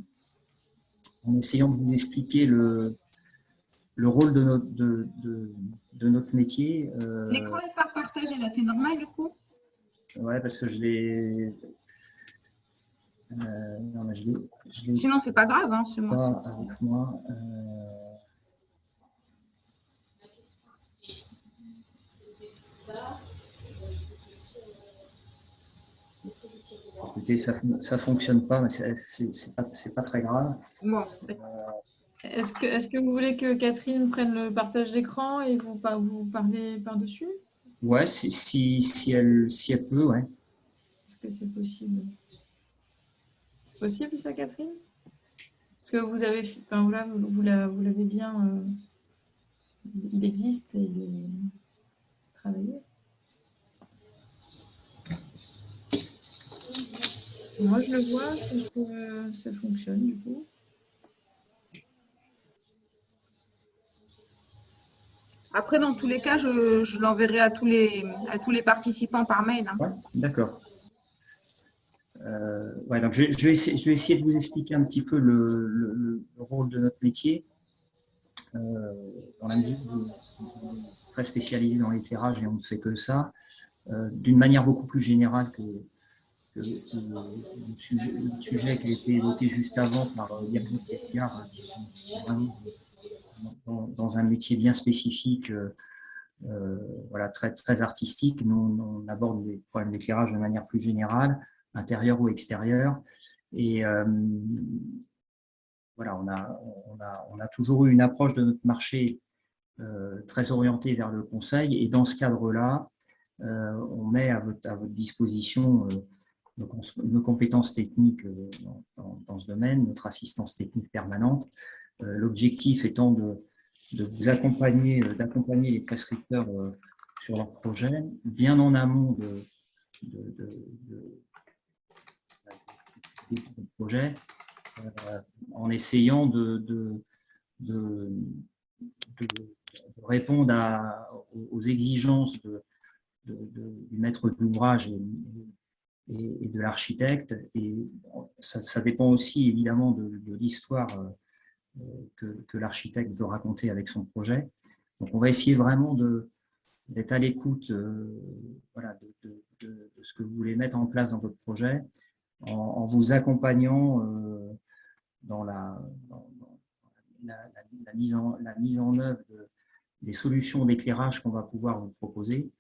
en essayant de vous expliquer le rôle de notre métier. L'écran n'est pas partagé là, c'est normal du coup? Ouais, parce que je l'ai. Non, mais je l'ai Sinon, c'est pas grave, hein, c'est pas moi. avec moi. Écoutez, ça ne fonctionne pas, mais c'est pas très grave. Bon, Est-ce que vous voulez que Catherine prenne le partage d'écran et vous parlez par-dessus? Ouais, si elle peut, ouais. Est-ce que c'est possible? C'est possible ça, Catherine? Parce que vous avez, enfin, voilà, vous l'avez bien, il existe et il est travaillé. Moi, je le vois, je pense que ça fonctionne du coup. après, dans tous les cas, je l'enverrai à tous les participants par mail. Hein. Ouais, d'accord. Ouais, donc je vais essayer de vous expliquer un petit peu le rôle de notre métier, dans la mesure où on est très spécialisé dans l'éclairage et on ne fait que ça, d'une manière beaucoup plus générale que le sujet qui a été évoqué juste avant par Yannick Edgar, qui est vraiment dans un métier bien spécifique, voilà, très artistique. Nous, on aborde les problèmes d'éclairage de manière plus générale, intérieur ou extérieur. Et voilà, on a toujours eu une approche de notre marché très orientée vers le conseil. Et dans ce cadre-là, on met à votre disposition nos compétences techniques dans ce domaine, notre assistance technique permanente. L'objectif étant de vous accompagner, d'accompagner les prescripteurs sur leur projet, bien en amont des projets, en essayant de répondre aux exigences du maître d'ouvrage et de l'architecte. Et ça dépend aussi évidemment de l'histoire que l'architecte veut raconter avec son projet. Donc on va essayer vraiment d'être à l'écoute voilà, de ce que vous voulez mettre en place dans votre projet, en vous accompagnant dans la mise en œuvre des solutions d'éclairage qu'on va pouvoir vous proposer.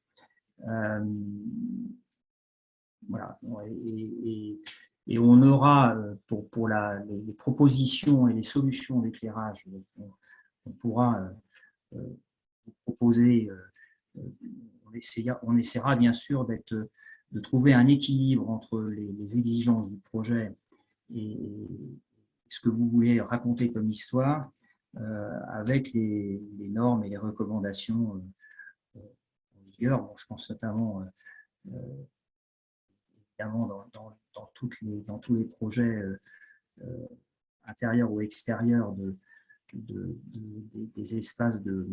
Voilà. Et on aura, pour les propositions et les solutions d'éclairage, on pourra vous proposer, on essaiera bien sûr de trouver un équilibre entre les exigences du projet et ce que vous voulez raconter comme histoire, avec les normes et les recommandations en vigueur. Bon, je pense notamment évidemment dans tous les projets intérieurs ou extérieurs des espaces de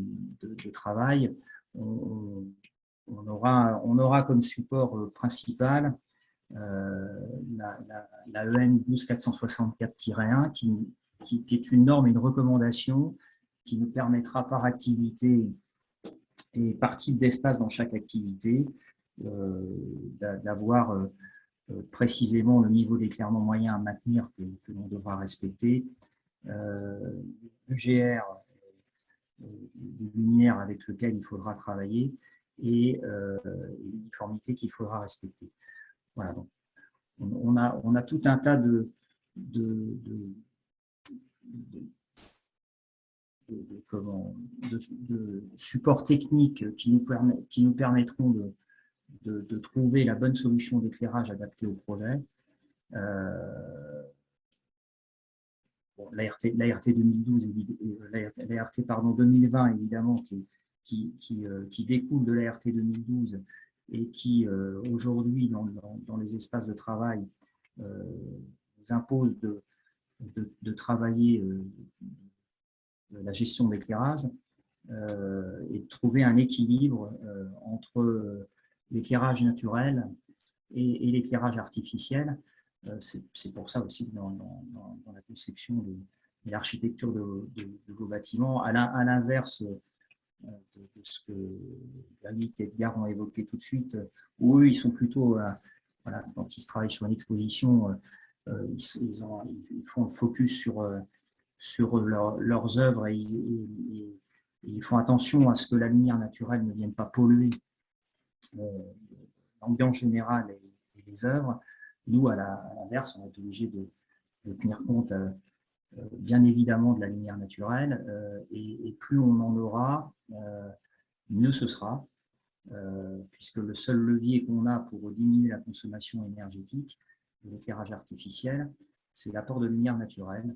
travail. On aura comme support principal la EN 12464-1 qui est une norme et une recommandation qui nous permettra par activité et par type d'espace dans chaque activité d'avoir précisément le niveau d'éclairement moyen à maintenir que l'on devra respecter, l'UGR du luminaire avec lequel il faudra travailler et l'uniformité qu'il faudra respecter. Voilà, donc on a tout un tas de supports techniques qui nous permettront de trouver la bonne solution d'éclairage adaptée au projet. L'ART 2012, l'ART 2020 évidemment qui découle de l'ART 2012 et qui aujourd'hui dans les espaces de travail nous impose de travailler la gestion d'éclairage et de trouver un équilibre entre l'éclairage naturel et l'éclairage artificiel. C'est pour ça aussi que dans la conception l'architecture de vos bâtiments, à l'inverse de ce que David et Edgar ont évoqué tout de suite, où eux, ils sont plutôt, voilà, quand ils travaillent sur une exposition, ils font le focus sur leurs œuvres et ils font attention à ce que la lumière naturelle ne vienne pas polluer l'ambiance générale et les œuvres. Nous, à l'inverse, on est obligé de tenir compte bien évidemment de la lumière naturelle et plus on en aura, mieux ce sera, puisque le seul levier qu'on a pour diminuer la consommation énergétique de l'éclairage artificiel, c'est l'apport de lumière naturelle.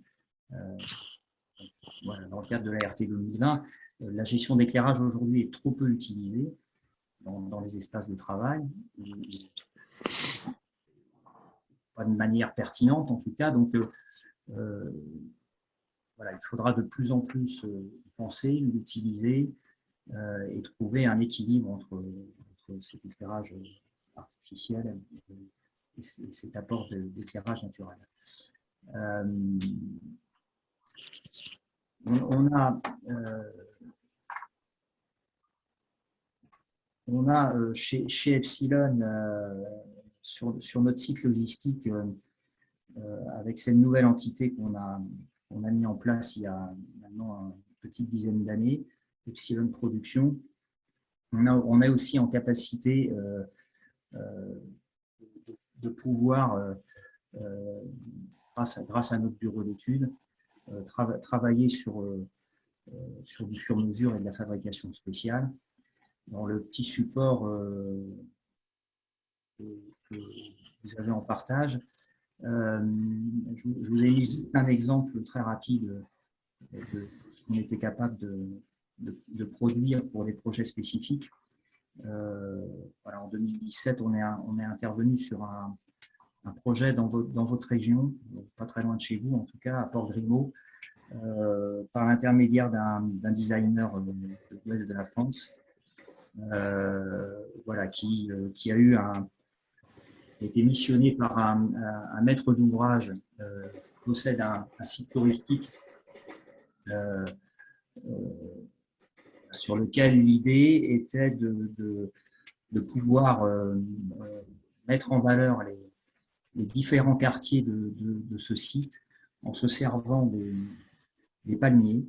Voilà, dans le cadre de la RT 2020, la gestion d'éclairage aujourd'hui est trop peu utilisée dans les espaces de travail, pas de manière pertinente en tout cas. Donc, voilà, il faudra de plus en plus y penser, l'utiliser et trouver un équilibre entre cet éclairage artificiel et cet apport d'éclairage naturel. On a chez Epsilon, sur notre site logistique, avec cette nouvelle entité qu'on a mis en place il y a maintenant une petite dizaine d'années, Epsilon Production, on a aussi en capacité de pouvoir, grâce à notre bureau d'études, travailler sur du sur-mesure et de la fabrication spéciale. Dans le petit support que vous avez en partage, je vous ai mis un exemple très rapide de ce qu'on était capable de produire pour des projets spécifiques. Voilà, en 2017, on est intervenu sur un projet dans votre région, pas très loin de chez vous, en tout cas à Port-Grimaud, par l'intermédiaire d'un designer de l'ouest de la France, voilà, qui a été missionné par un maître d'ouvrage qui possède un site touristique sur lequel l'idée était de pouvoir mettre en valeur les différents quartiers de ce site en se servant des palmiers,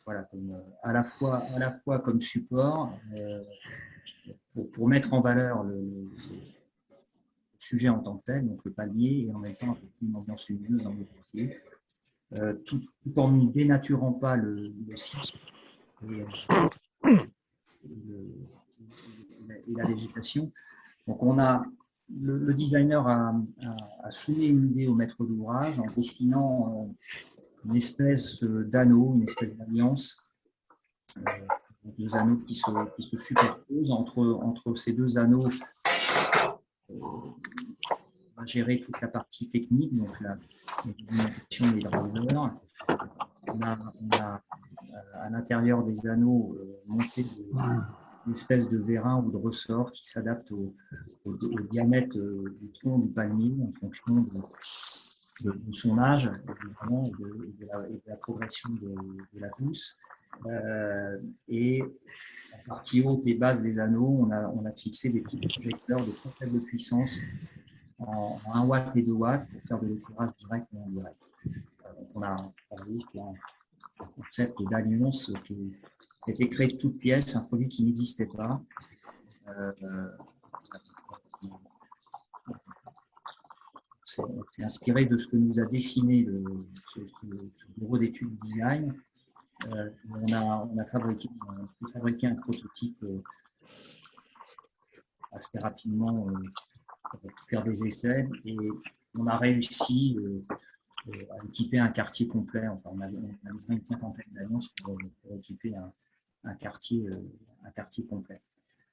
voilà, à la fois comme support pour mettre en valeur le sujet en tant que tel, donc le palmier, et en même temps une ambiance lumineuse dans le quartier, tout en ne dénaturant pas le site et la végétation. Donc le designer a soumis une idée au maître d'ouvrage en dessinant une espèce d'anneau, une espèce d'alliance, deux anneaux qui se superposent. Entre ces deux anneaux, on va gérer toute la partie technique, donc la limitation des drivers. On a à l'intérieur des anneaux monté une espèce de vérin ou de ressort qui s'adapte au diamètre du tronc du palmier en fonction de son âge, évidemment, et de la progression de la pousse. Et en partie haute et basse des anneaux, on a fixé des petits projecteurs de très faible puissance en 1 watt et 2 watts pour faire de l'éclairage direct et indirect. Donc on a travaillé sur un concept d'alliance qui a été créé de toutes pièces, un produit qui n'existait pas. On s'est inspiré de ce que nous a dessiné ce bureau d'études design. On a fabriqué un prototype assez rapidement pour faire des essais et on a réussi à équiper un quartier complet. Enfin, on a besoin d'une cinquantaine d'annonces pour équiper un quartier complet.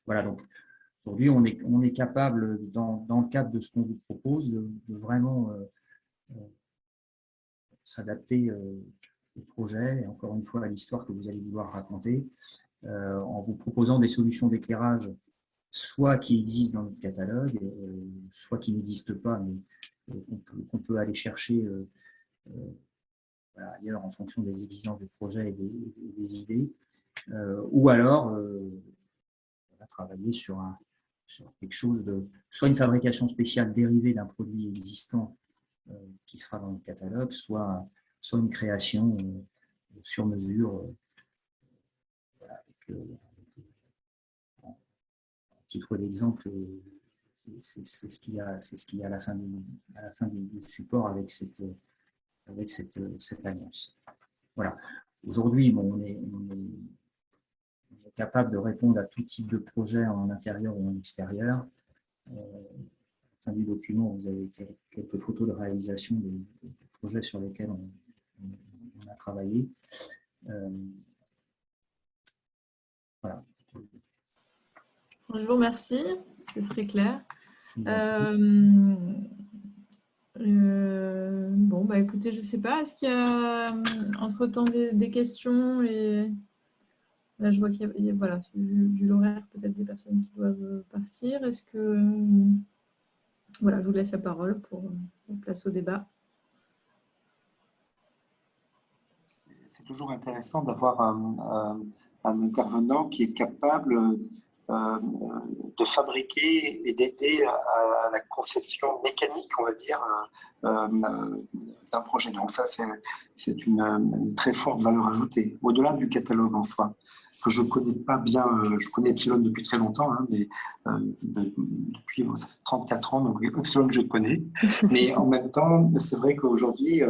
Voilà, donc aujourd'hui, on est capable, dans le cadre de ce qu'on vous propose, de vraiment s'adapter au projet et encore une fois à l'histoire que vous allez vouloir raconter, en vous proposant des solutions d'éclairage soit qui existent dans notre catalogue, soit qui n'existent pas, mais qu'on peut aller chercher voilà, ailleurs en fonction des exigences des projets et des idées, ou alors on va travailler sur quelque chose soit une fabrication spéciale dérivée d'un produit existant qui sera dans le catalogue, soit une création sur mesure. Voilà, à titre d'exemple, c'est ce qu'il y a à la fin du support avec cette alliance. Voilà. Aujourd'hui, on est capable de répondre à tout type de projet en intérieur ou en extérieur. À la fin du document, vous avez quelques photos de réalisation des projets sur lesquels on a travaillé. Voilà. Je vous remercie, c'est très clair. Bon, bah écoutez, je ne sais pas, est-ce qu'il y a entre-temps des questions et... Là, je vois qu'il y a, voilà, vu l'horaire, peut-être des personnes qui doivent partir. Est-ce que... Voilà, je vous laisse la parole pour place au débat. C'est toujours intéressant d'avoir un intervenant qui est capable de fabriquer et d'aider à la conception mécanique, on va dire, d'un projet. Donc ça, c'est une très forte valeur ajoutée, au-delà du catalogue en soi, que je ne connais pas bien. Je connais Epsilon depuis très longtemps, hein, mais depuis 34 ans, donc Epsilon, je connais. Mais en même temps, c'est vrai qu'aujourd'hui,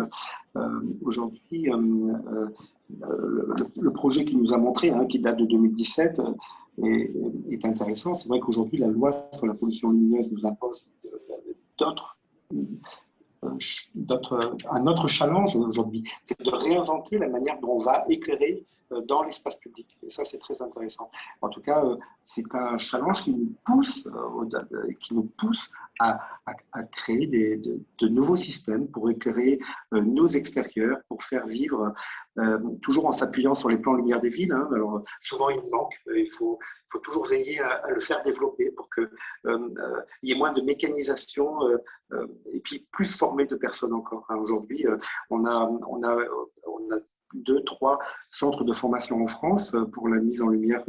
le projet qu'il nous a montré, hein, qui date de 2017, est intéressant. C'est vrai qu'aujourd'hui, la loi sur la pollution lumineuse nous impose un autre challenge aujourd'hui, c'est de réinventer la manière dont on va éclairer dans l'espace public. Et ça, c'est très intéressant. En tout cas, c'est un challenge qui nous pousse à créer de nouveaux systèmes pour éclairer nos extérieurs, pour faire vivre, toujours en s'appuyant sur les plans lumière des villes. Hein. Alors, souvent, il manque. Il faut toujours veiller à le faire développer pour qu'il y ait moins de mécanisation et puis plus formé de personnes encore. Hein. Aujourd'hui, on a 2-3 centres de formation en France pour la mise en lumière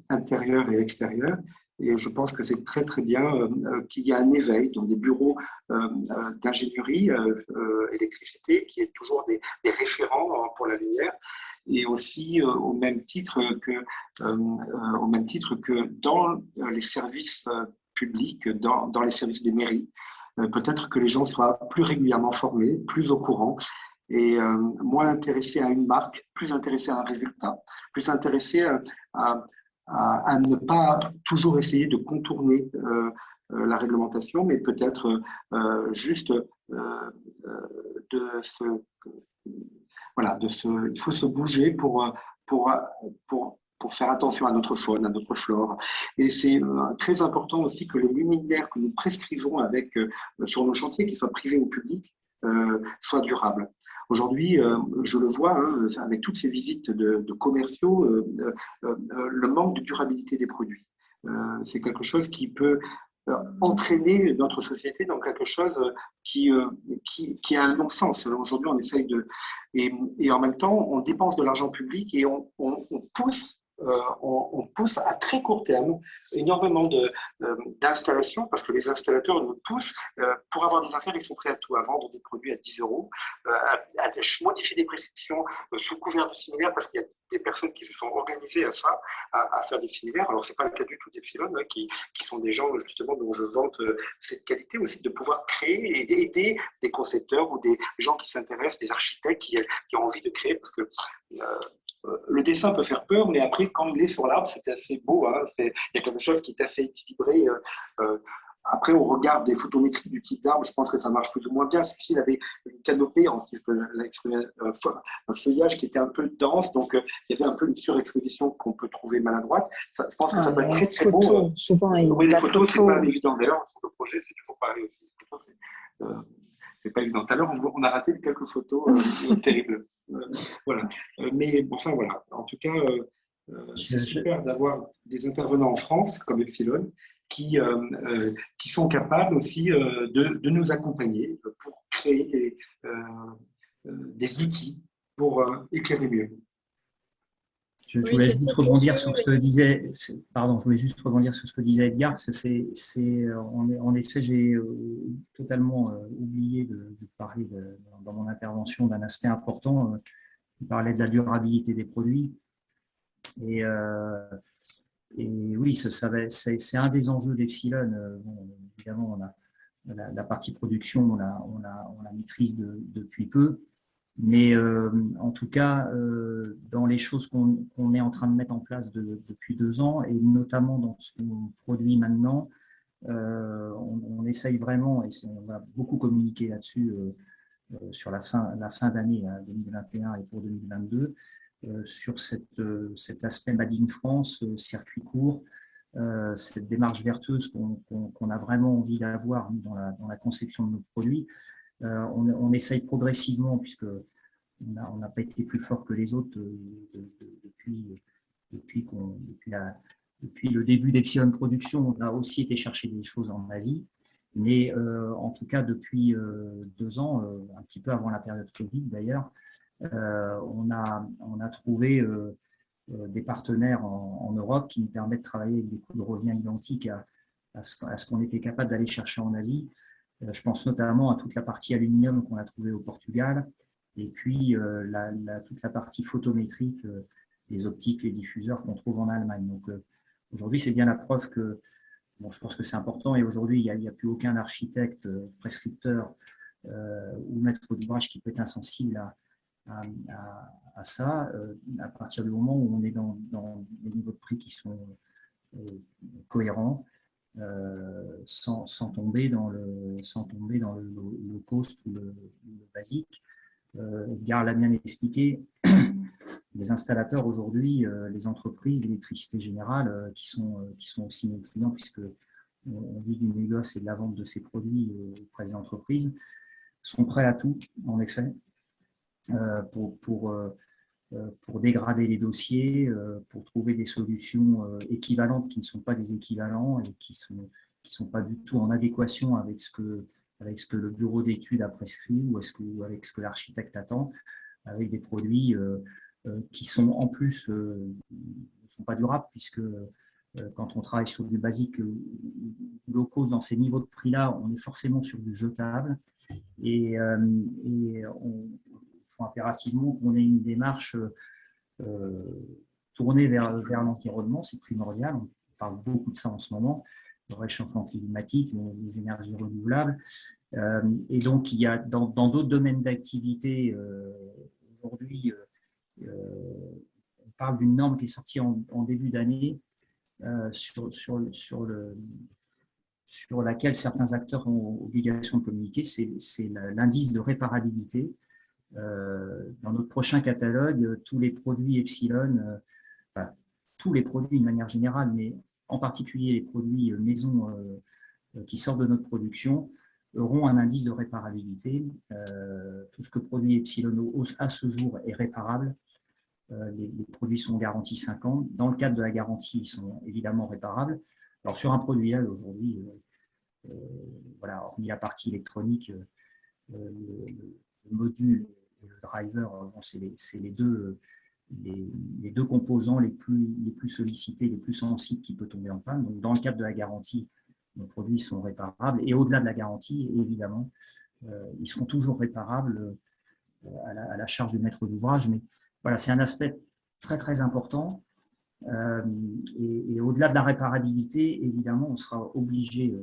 intérieure et extérieure. Et je pense que c'est très, très bien qu'il y ait un éveil dans des bureaux d'ingénierie, électricité, qui est toujours des référents pour la lumière. Et aussi au même titre que dans les services publics, dans les services des mairies, peut-être que les gens soient plus régulièrement formés, plus au courant, et moins intéressés à une marque, plus intéressés à un résultat, plus intéressés à ne pas toujours essayer de contourner la réglementation, mais peut-être juste il faut se bouger pour faire attention à notre faune, à notre flore. Et c'est très important aussi que les luminaires que nous prescrivons sur nos chantiers, qu'ils soient privés ou publics, soient durables. Aujourd'hui, je le vois hein, avec toutes ces visites de commerciaux, le manque de durabilité des produits. C'est quelque chose qui peut entraîner notre société dans quelque chose qui a un non-sens. Aujourd'hui, on essaye et en même temps, on dépense de l'argent public et on pousse à très court terme énormément d'installations parce que les installateurs nous poussent pour avoir des affaires, ils sont prêts à tout, à vendre des produits à 10 €, à modifier des prescriptions sous couvert de similaires parce qu'il y a des personnes qui se sont organisées à ça, à faire des similaires. Alors, ce n'est pas le cas du tout d'Epsilon, hein, qui sont des gens justement dont je vante cette qualité aussi de pouvoir créer et d'aider des concepteurs ou des gens qui s'intéressent, des architectes qui ont envie de créer parce que le dessin peut faire peur, mais après, quand il est sur l'arbre, c'est assez beau. Hein, il y a quelque chose qui est assez équilibré. Après, au regard des photométries du type d'arbre, je pense que ça marche plus ou moins bien. C'est qu'il avait une canopée, si je peux l'exprimer, un feuillage qui était un peu dense, donc il y avait un peu une surexposition qu'on peut trouver maladroite. Je pense que ça peut être très, très beau. Souvent, oui, les photos, c'est pas évident. D'ailleurs, sur le projet, c'est toujours pareil aussi. C'est pas évident. Tout à l'heure, on a raté quelques photos terribles. Voilà. Mais enfin, voilà. En tout cas, c'est super d'avoir des intervenants en France, comme Epsilon, qui sont capables aussi de nous accompagner pour créer des outils pour éclairer mieux. Je voulais juste rebondir sur ce que disait, pardon, je voulais juste rebondir sur ce que disait Edgar, parce que en effet, j'ai totalement oublié de parler dans mon intervention d'un aspect important. Il parlait de la durabilité des produits. Et oui, c'est un des enjeux d'Epsilon. Bon, évidemment, la partie production, on la maîtrise depuis peu. Mais en tout cas, dans les choses qu'on est en train de mettre en place depuis 2 ans, et notamment dans ce qu'on produit maintenant, on essaye vraiment, et on va beaucoup communiquer là-dessus sur la fin d'année 2021 et pour 2022, sur cet aspect Made in France, circuit court, cette démarche vertueuse qu'on a vraiment envie d'avoir dans la conception de nos produits. On essaye progressivement, puisque on n'a pas été plus fort que les autres depuis le début d'Epsilon Production. On a aussi été chercher des choses en Asie, mais en tout cas depuis 2 ans, un petit peu avant la période Covid d'ailleurs, on a trouvé des partenaires en Europe qui nous permettent de travailler avec des coûts de revient identiques à ce qu'on était capable d'aller chercher en Asie. Je pense notamment à toute la partie aluminium qu'on a trouvée au Portugal, et puis toute la partie photométrique, les optiques, les diffuseurs qu'on trouve en Allemagne. Donc aujourd'hui, c'est bien la preuve que, bon, je pense que c'est important, et aujourd'hui, il n'y a plus aucun architecte, prescripteur ou maître d'ouvrage qui peut être insensible à ça, à partir du moment où on est dans des niveaux de prix qui sont cohérents, sans tomber dans le low cost ou le basique. Edgar l'a bien expliqué, les installateurs aujourd'hui, les entreprises d'électricité générale qui sont aussi nos clients, puisque on vit du négoce et de la vente de ces produits auprès des entreprises, sont prêts à tout, en effet, pour dégrader les dossiers, pour trouver des solutions équivalentes qui ne sont pas des équivalents et qui sont pas du tout en adéquation avec ce que le bureau d'études a prescrit ou avec ce que l'architecte attend, avec des produits qui sont en plus ne sont pas durables, puisque quand on travaille sur du basique du low cost dans ces niveaux de prix-là, on est forcément sur du jetable, et on faut impérativement qu'on ait une démarche tournée vers l'environnement, c'est primordial, on parle beaucoup de ça en ce moment, le réchauffement climatique, les énergies renouvelables. Et donc, il y a dans d'autres domaines d'activité, aujourd'hui, on parle d'une norme qui est sortie en début d'année sur laquelle certains acteurs ont obligation de communiquer, c'est l'indice de réparabilité. Dans notre prochain catalogue, tous les produits Epsilon, tous les produits de manière générale, mais en particulier les produits maison qui sortent de notre production, auront un indice de réparabilité. Tout ce que produit Epsilon à ce jour est réparable. Les produits sont garantis 5 ans. Dans le cadre de la garantie, ils sont évidemment réparables. Alors sur un produit là, aujourd'hui, voilà, hormis la partie électronique, le module et le driver, bon, c'est les deux composants les plus sollicités, les plus sensibles qui peuvent tomber en panne. Donc, dans le cadre de la garantie, nos produits sont réparables. Et au-delà de la garantie, évidemment, ils seront toujours réparables à la charge du maître d'ouvrage. Mais voilà, c'est un aspect très, très important. Et au-delà de la réparabilité, évidemment, on sera obligé,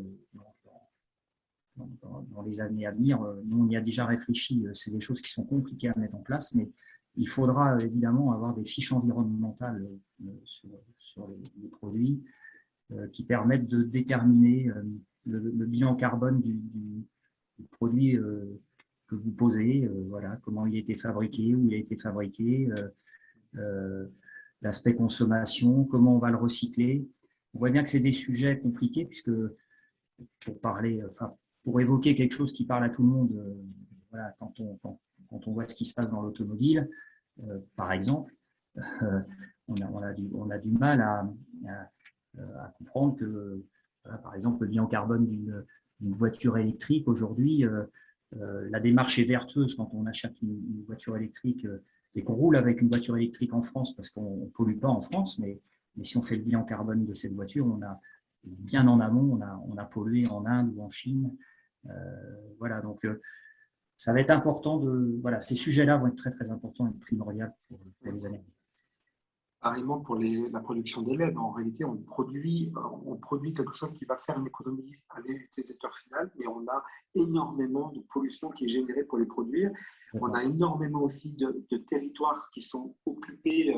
dans les années à venir, nous on y a déjà réfléchi, c'est des choses qui sont compliquées à mettre en place, mais il faudra évidemment avoir des fiches environnementales sur les produits qui permettent de déterminer le bilan carbone du produit que vous posez, voilà, comment il a été fabriqué, où il a été fabriqué, l'aspect consommation, comment on va le recycler. On voit bien que c'est des sujets compliqués, puisque pour évoquer quelque chose qui parle à tout le monde, voilà, quand on voit ce qui se passe dans l'automobile, par exemple, on a du mal à comprendre que, voilà, par exemple, le bilan carbone d'une voiture électrique aujourd'hui, La démarche est vertueuse quand on achète une voiture électrique et qu'on roule avec une voiture électrique en France, parce qu'on ne pollue pas en France, mais si on fait le bilan carbone de cette voiture, on a bien en amont, on a pollué en Inde ou en Chine. Voilà, donc ça va être important voilà, ces sujets-là vont être très très importants et primordiaux pour les années. Pareillement pour la production des LED, en réalité, on produit quelque chose qui va faire une économie à l'utilisateur final, mais on a énormément de pollution qui est générée pour les produire. On a énormément aussi de territoires qui sont occupés.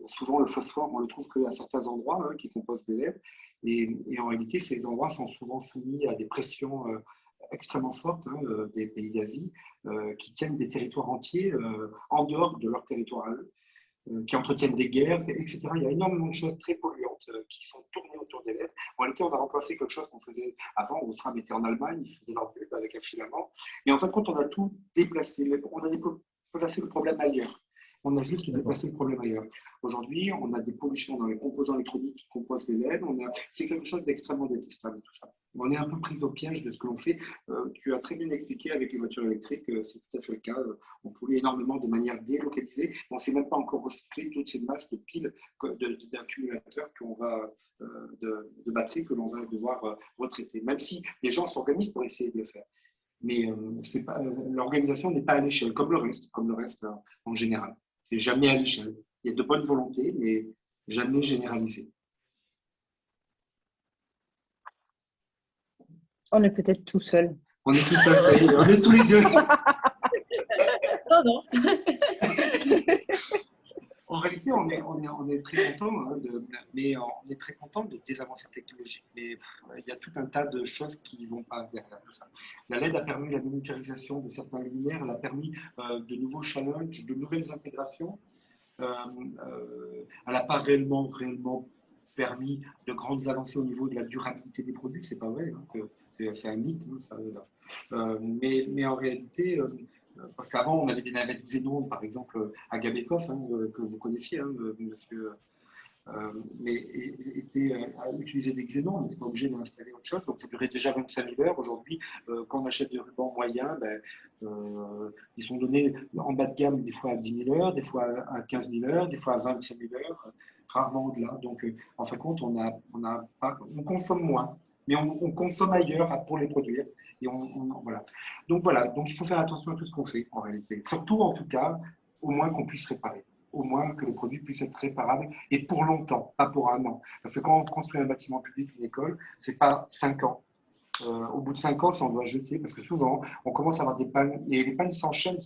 Souvent, le phosphore, on le trouve qu'à certains endroits qui composent des LED. Et en réalité, ces endroits sont souvent soumis à des pressions extrêmement fortes des pays d'Asie qui tiennent des territoires entiers en dehors de leur territoire à eux, qui entretiennent des guerres, etc. Il y a énormément de choses très polluantes qui sont tournées autour des LED. En réalité, on a remplacé quelque chose qu'on faisait avant, où SRAM était en Allemagne, ils faisaient leur bulbe avec un filament. Et en fin de compte, on a tout déplacé. On a déplacé le problème ailleurs. On a juste déplacé le problème ailleurs. Aujourd'hui, on a des pollutions dans les composants électroniques qui composent les LED. C'est quelque chose d'extrêmement détestable, tout ça. On est un peu pris au piège de ce que l'on fait. Tu as très bien expliqué avec les voitures électriques, c'est tout à fait le cas. On pollue énormément de manière délocalisée. On ne sait même pas encore recycler toutes ces masses de piles d'accumulateurs de batteries que l'on va devoir retraiter. Même si les gens s'organisent pour essayer de le faire. Mais l'organisation n'est pas à l'échelle, comme le reste en général. C'est jamais à l'échelle. Il y a de bonnes volontés, mais jamais généralisé. On est peut-être tout seul. On est tout seul, on est tous les deux. Non, non. En réalité, on est très content, mais on est très content des avancées technologiques. Mais il y a tout un tas de choses qui ne vont pas vers ça. La LED a permis la miniaturisation de certains luminaires, elle a permis de nouveaux challenges, de nouvelles intégrations. Elle n'a pas réellement permis de grandes avancées au niveau de la durabilité des produits. C'est pas vrai, c'est un mythe. Mais en réalité, parce qu'avant, on avait des navettes Xenon, par exemple, à Gabekov, que vous connaissiez, monsieur, mais utiliser des Xenon, on n'était pas obligé d'installer autre chose. Donc, ça durait déjà 25 000 heures. Aujourd'hui, quand on achète des rubans moyens, ils sont donnés en bas de gamme, des fois à 10 000 heures, des fois à 15 000 heures, des fois à 25 000 heures, rarement au-delà. Donc, en fin de compte, on consomme moins, mais on consomme ailleurs pour les produire. Et voilà. Donc il faut faire attention à tout ce qu'on fait en réalité. Surtout, en tout cas, au moins qu'on puisse réparer. Au moins que le produit puisse être réparable et pour longtemps, pas pour un an. Parce que quand on construit un bâtiment public, une école, ce n'est pas 5 ans. Au bout de 5 ans, ça on doit jeter parce que souvent, on commence à avoir des pannes et les pannes s'enchaînent.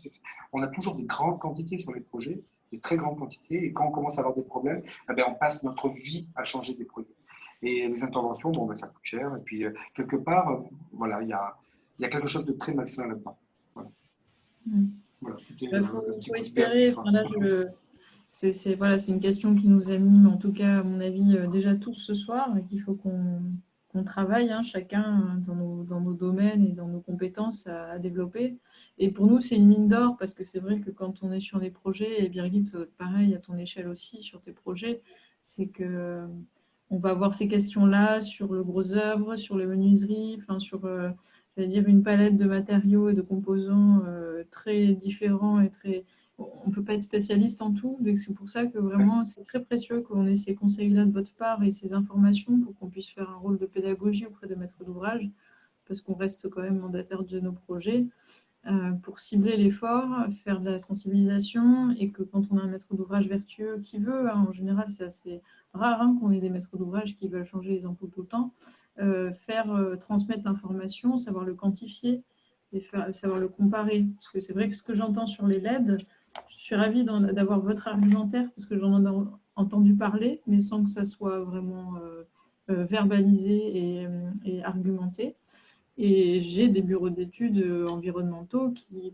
On a toujours des grandes quantités sur les projets, des très grandes quantités. Et quand on commence à avoir des problèmes, on passe notre vie à changer des produits. Et les interventions, ça coûte cher. Et puis, quelque part, voilà, il y a quelque chose de très malsain là-dedans. Voilà. Voilà, faut espérer. C'est une question qui nous anime, en tout cas, à mon avis, déjà tous ce soir, et qu'il faut qu'on travaille, chacun dans nos domaines et dans nos compétences à développer. Et pour nous, c'est une mine d'or, parce que c'est vrai que quand on est sur des projets, et Birgit, ça doit être pareil à ton échelle aussi, sur tes projets, c'est que on va avoir ces questions-là sur le gros œuvre, sur les menuiseries, sur une palette de matériaux et de composants très différents et très... On ne peut pas être spécialiste en tout, donc c'est pour ça que vraiment c'est très précieux qu'on ait ces conseils-là de votre part et ces informations pour qu'on puisse faire un rôle de pédagogie auprès des maîtres d'ouvrage, parce qu'on reste quand même mandataire de nos projets, pour cibler l'effort, faire de la sensibilisation, et que quand on a un maître d'ouvrage vertueux qui veut, en général c'est assez rare qu'on ait des maîtres d'ouvrage qui veulent changer les ampoules tout le temps, transmettre l'information, savoir le quantifier et savoir le comparer. Parce que c'est vrai que ce que j'entends sur les LED, je suis ravie d'avoir votre argumentaire, parce que j'en ai entendu parler, mais sans que ça soit vraiment verbalisé et argumenté. Et j'ai des bureaux d'études environnementaux qui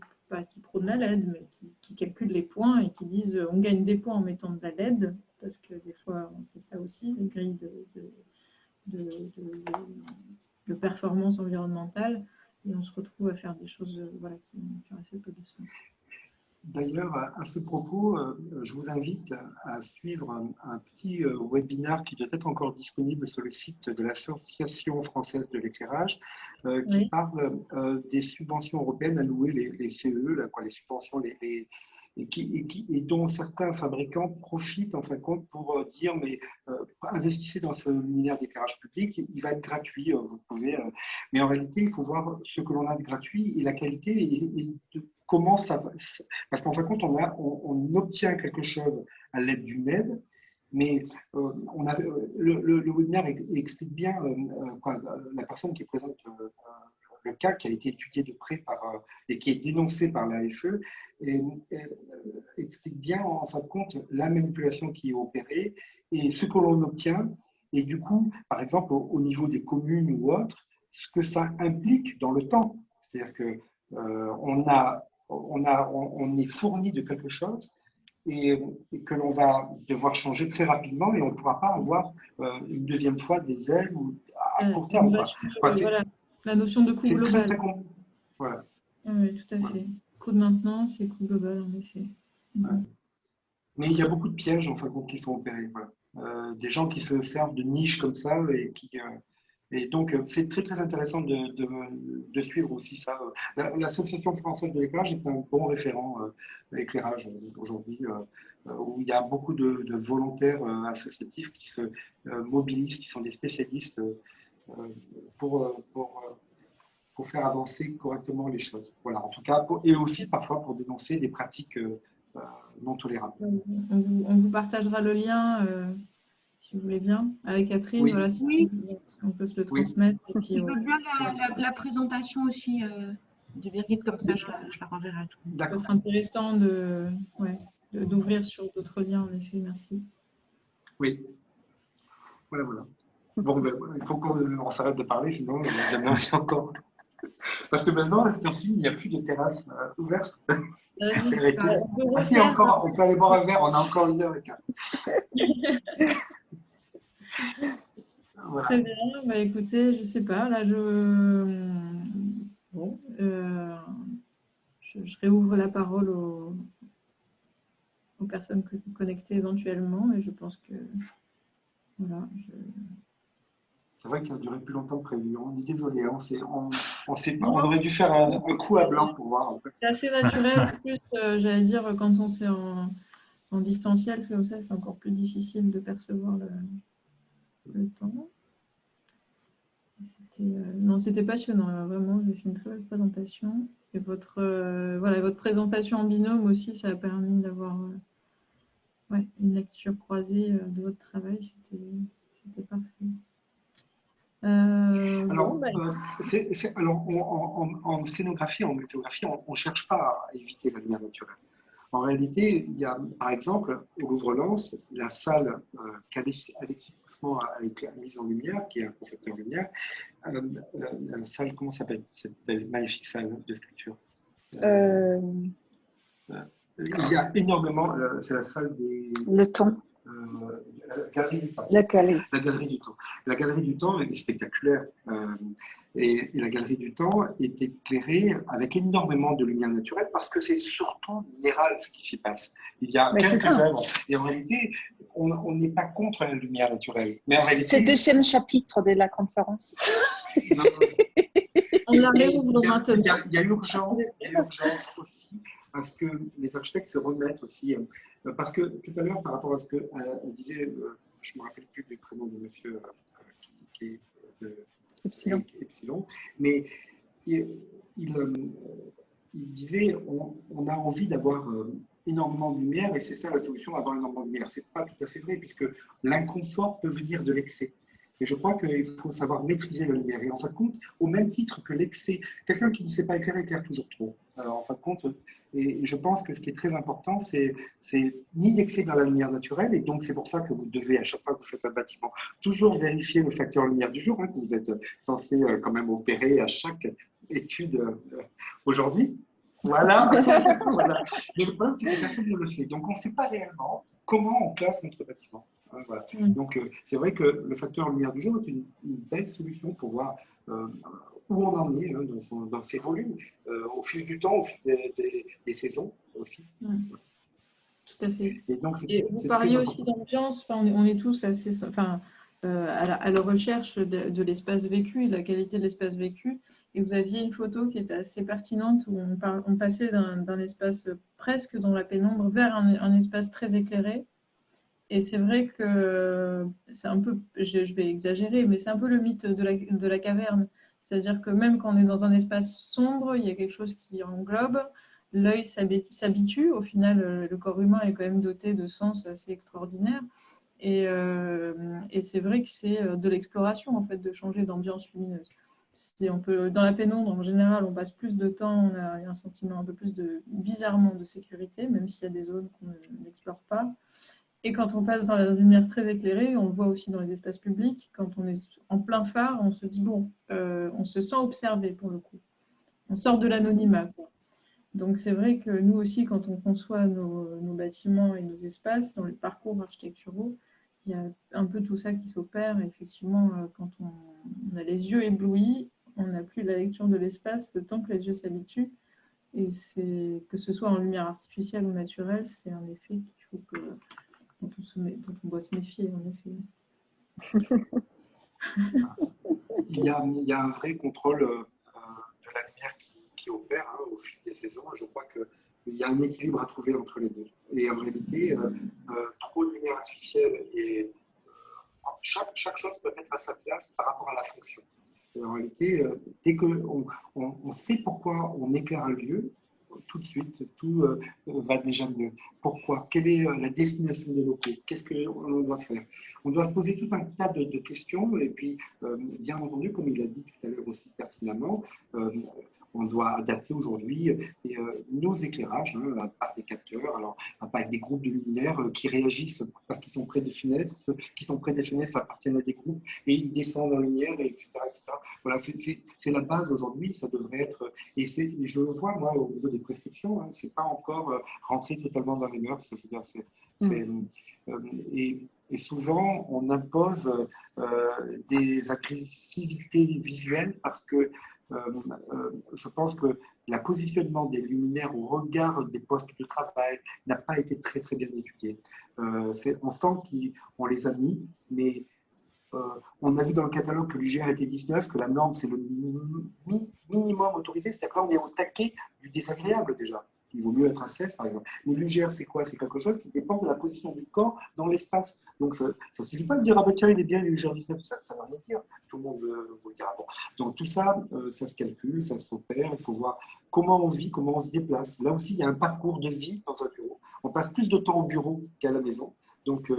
prônent la LED, mais qui calculent les points et qui disent on gagne des points en mettant de la LED, parce que des fois, c'est ça aussi, les grilles de performance environnementale, et on se retrouve à faire des choses qui ont assez peu de sens. D'ailleurs, à ce propos, je vous invite à suivre un petit webinaire qui doit être encore disponible sur le site de l'Association française de l'éclairage, qui Oui. parle des subventions européennes allouées, les CE, là, quoi, les subventions, et dont certains fabricants profitent en fin de compte pour dire mais investissez dans ce luminaire d'éclairage public, il va être gratuit, vous pouvez. Mais en réalité, il faut voir ce que l'on a de gratuit et la qualité et comment ça va. Parce qu'en fin de compte, on obtient quelque chose à l'aide d'une aide, mais le webinaire explique bien la personne qui présente le cas qui a été étudié de près et qui est dénoncé par l'AFE explique bien en fin de compte la manipulation qui est opérée et ce que l'on obtient. Et du coup, par exemple, au niveau des communes ou autres, ce que ça implique dans le temps. C'est-à-dire qu'on on est fourni de quelque chose et que l'on va devoir changer très rapidement et on ne pourra pas avoir une deuxième fois des aides à court terme. Voilà, la notion de coût global. Très voilà. Oui, tout à fait. Coût de maintenance et coût global, en effet. Ouais. Mais il y a beaucoup de pièges en fin de compte qui sont opérés. Voilà. Des gens qui se servent de niches comme ça et donc c'est très très intéressant de suivre aussi ça. L'Association française de l'éclairage est un bon référent éclairage aujourd'hui où il y a beaucoup de volontaires associatifs qui se mobilisent, qui sont des spécialistes pour faire avancer correctement les choses. Voilà, en tout cas, et aussi parfois pour dénoncer des pratiques non tolérables. On vous partagera le lien, si vous voulez bien, avec Catherine. Oui. Voilà, si on peut se le transmettre. Oui. Et puis, je veux bien la présentation aussi de Birgit, comme ça, je la renverrai à tout. Ça peut être intéressant d'ouvrir sur d'autres liens, en effet. Merci. Oui. Voilà. Bon, il faut qu'on s'arrête de parler, sinon demain c'est encore. Parce que maintenant, à cette heure-ci, il n'y a plus de terrasse ouverte. Encore, on peut aller boire un verre, on a encore 1h15. Voilà. Très bien. Bah, écoutez, je ne sais pas. Là, je réouvre la parole aux personnes connectées éventuellement, et je pense que voilà. C'est vrai que ça a duré plus longtemps que prévu. On est désolé, on aurait dû faire un coup à blanc pour voir. C'est assez naturel. En plus, j'allais dire, quand on s'est en distanciel, comme ça, c'est encore plus difficile de percevoir le temps. C'était passionnant, vraiment. J'ai fait une très belle présentation. Et votre présentation en binôme aussi, ça a permis d'avoir une lecture croisée de votre travail. C'était parfait. Alors, en scénographie, en muséographie, on ne cherche pas à éviter la lumière naturelle. En réalité, il y a, par exemple, au Louvre-Lens, la salle qu'Alexis Pousseman a été mise en lumière, qui est un concepteur lumière, la salle, comment s'appelle cette magnifique salle de sculpture Il y a énormément, c'est la salle des... Le temps. La galerie du temps. La galerie du temps. La galerie du temps est spectaculaire. Et la galerie du temps est éclairée avec énormément de lumière naturelle parce que c'est surtout minéral ce qui s'y passe. Il y a quelques œuvres. Et en réalité, on n'est pas contre la lumière naturelle. Mais en réalité, c'est le deuxième chapitre de la conférence. On la réouvre maintenant. Il y a urgence aussi à ce que les architectes se remettent aussi. Parce que tout à l'heure, par rapport à ce qu'on disait, je ne me rappelle plus du prénom de monsieur qui est de Epsilon, mais il disait on a envie d'avoir énormément de lumière et c'est ça la solution, avoir énormément de lumière. Ce n'est pas tout à fait vrai puisque l'inconfort peut venir de l'excès. Et je crois qu'il faut savoir maîtriser la lumière. Et en fin de compte, au même titre que l'excès, quelqu'un qui ne sait pas éclairer éclaire toujours trop. Alors, en fin de compte, et je pense que ce qui est très important, c'est ni d'excès dans la lumière naturelle, et donc c'est pour ça que vous devez, à chaque fois que vous faites un bâtiment, toujours vérifier le facteur lumière du jour, que vous êtes censé quand même opérer à chaque étude aujourd'hui. Voilà. Voilà. Mais le problème, c'est que personne ne le sait. Donc, on ne sait pas réellement comment on classe notre bâtiment. Voilà. Donc, c'est vrai que le facteur lumière du jour est une belle solution pour voir où on en est dans ses volumes au fil du temps, au fil des saisons. aussi. Tout à fait. Et donc, Et vous parliez aussi d'ambiance, enfin, on est tous assez, enfin, à la recherche de l'espace vécu et de la qualité de l'espace vécu. Et vous aviez une photo qui était assez pertinente où on passait d'un espace presque dans la pénombre vers un espace très éclairé. Et c'est vrai que c'est un peu, je vais exagérer, mais c'est un peu le mythe de la caverne. C'est-à-dire que même quand on est dans un espace sombre, il y a quelque chose qui englobe, l'œil s'habitue. Au final, le corps humain est quand même doté de sens assez extraordinaires. Et c'est vrai que c'est de l'exploration, en fait, de changer d'ambiance lumineuse. Dans la pénombre, en général, on passe plus de temps, on a un sentiment un peu plus bizarrement de sécurité, même s'il y a des zones qu'on n'explore pas. Et quand on passe dans la lumière très éclairée, on le voit aussi dans les espaces publics, quand on est en plein phare, on se dit, bon, on se sent observé pour le coup. On sort de l'anonymat. Donc c'est vrai que nous aussi, quand on conçoit nos bâtiments et nos espaces, dans les parcours architecturaux, il y a un peu tout ça qui s'opère. Effectivement, quand on a les yeux éblouis, on n'a plus la lecture de l'espace le temps que les yeux s'habituent. Et que ce soit en lumière artificielle ou naturelle, c'est un effet qu'il faut que dont on doit se méfier, en effet. Il y a un vrai contrôle de la lumière qui opère au fil des saisons. Je crois qu'il y a un équilibre à trouver entre les deux. Et en réalité, trop de lumière artificielle et chaque chose peut être à sa place par rapport à la fonction. Et en réalité, dès qu'on sait pourquoi on éclaire un lieu, tout de suite, tout va déjà mieux. Pourquoi? Quelle est la destination des locaux? Qu'est-ce qu'on doit faire? On doit se poser tout un tas de questions et puis, bien entendu, comme il a dit tout à l'heure aussi pertinemment, on doit adapter aujourd'hui nos éclairages par des capteurs, alors pas avec des groupes de luminaires qui réagissent parce qu'ils sont près des fenêtres. Ceux qui sont près des fenêtres, ça appartient à des groupes et ils descendent en lumière, etc. etc. Voilà, c'est la base aujourd'hui, ça devrait être, et je le vois moi au niveau des prescriptions, c'est pas encore rentré totalement dans les mœurs, je veux dire, et souvent on impose des agressivités visuelles parce que je pense que le positionnement des luminaires au regard des postes de travail n'a pas été très très bien étudié. On sent qu'on les a mis, mais on a vu dans le catalogue que l'UGR était 19, que la norme c'est le minimum autorisé, c'est-à-dire que là on est au taquet du désagréable déjà. Il vaut mieux être à 16 par exemple. Mais l'UGR c'est quoi? C'est quelque chose qui dépend de la position du corps dans l'espace. Donc ça ne suffit pas de dire ah ben tiens il est bien l'UGR 19, ça ne veut rien dire. Tout le monde vous le dira. Bon. Donc tout ça, ça se calcule, ça s'opère, il faut voir comment on vit, comment on se déplace. Là aussi il y a un parcours de vie dans un bureau. On passe plus de temps au bureau qu'à la maison. Donc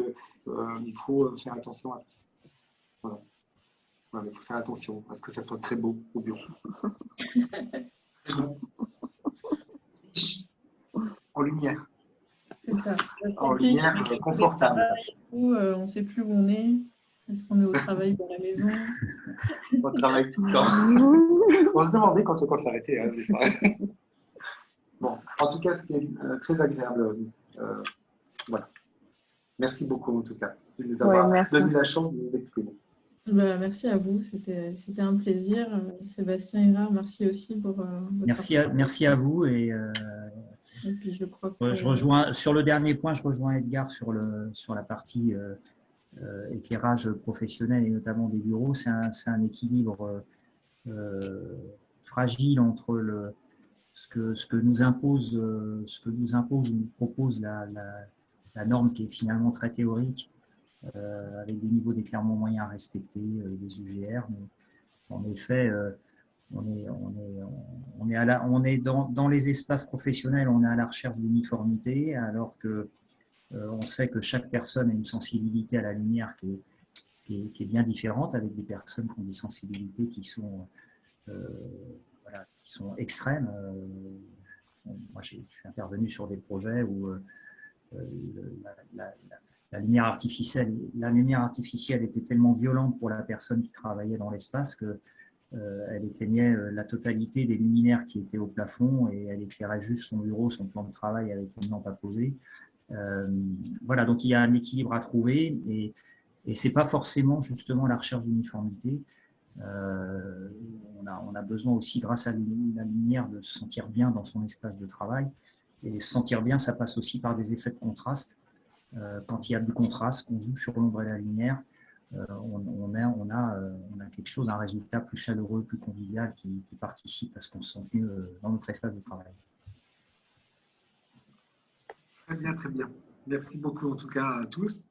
il faut faire attention à tout ça. Voilà. Voilà, il faut faire attention à ce que ça soit très beau au bureau. En lumière. C'est ça. En lumière confortable. On ne sait plus où on est. Est-ce qu'on est au travail ou à la maison? On travaille tout le temps. On se demandait quand c'est quoi s'arrêter. Bon, en tout cas, c'était très agréable. Voilà. Merci beaucoup en tout cas de nous avoir donné la chance de nous exprimer. Merci à vous, c'était un plaisir. Sébastien Hérard, merci aussi pour votre merci à vous. Et puis je crois je rejoins, sur le dernier point, je rejoins Edgar sur la partie éclairage professionnel et notamment des bureaux. C'est un équilibre fragile entre ce que nous impose ou nous propose la norme qui est finalement très théorique, avec des niveaux d'éclairement moyens à respecter, des UGR. Mais en effet, on est dans les espaces professionnels, on est à la recherche d'uniformité, alors que on sait que chaque personne a une sensibilité à la lumière qui est bien différente, avec des personnes qui ont des sensibilités qui sont extrêmes. Moi, je suis intervenu sur des projets où la lumière artificielle était tellement violente pour la personne qui travaillait dans l'espace qu'elle éteignait la totalité des luminaires qui étaient au plafond et elle éclairait juste son bureau, son plan de travail avec une lampe à poser. Voilà, donc il y a un équilibre à trouver et ce n'est pas forcément justement la recherche d'uniformité. On a besoin aussi, grâce à la lumière, de se sentir bien dans son espace de travail. Et se sentir bien, ça passe aussi par des effets de contraste. Quand il y a du contraste, qu'on joue sur l'ombre et la lumière, on a quelque chose, un résultat plus chaleureux, plus convivial qui participe à ce qu'on se sente mieux dans notre espace de travail. Très bien, très bien. Merci beaucoup en tout cas à tous.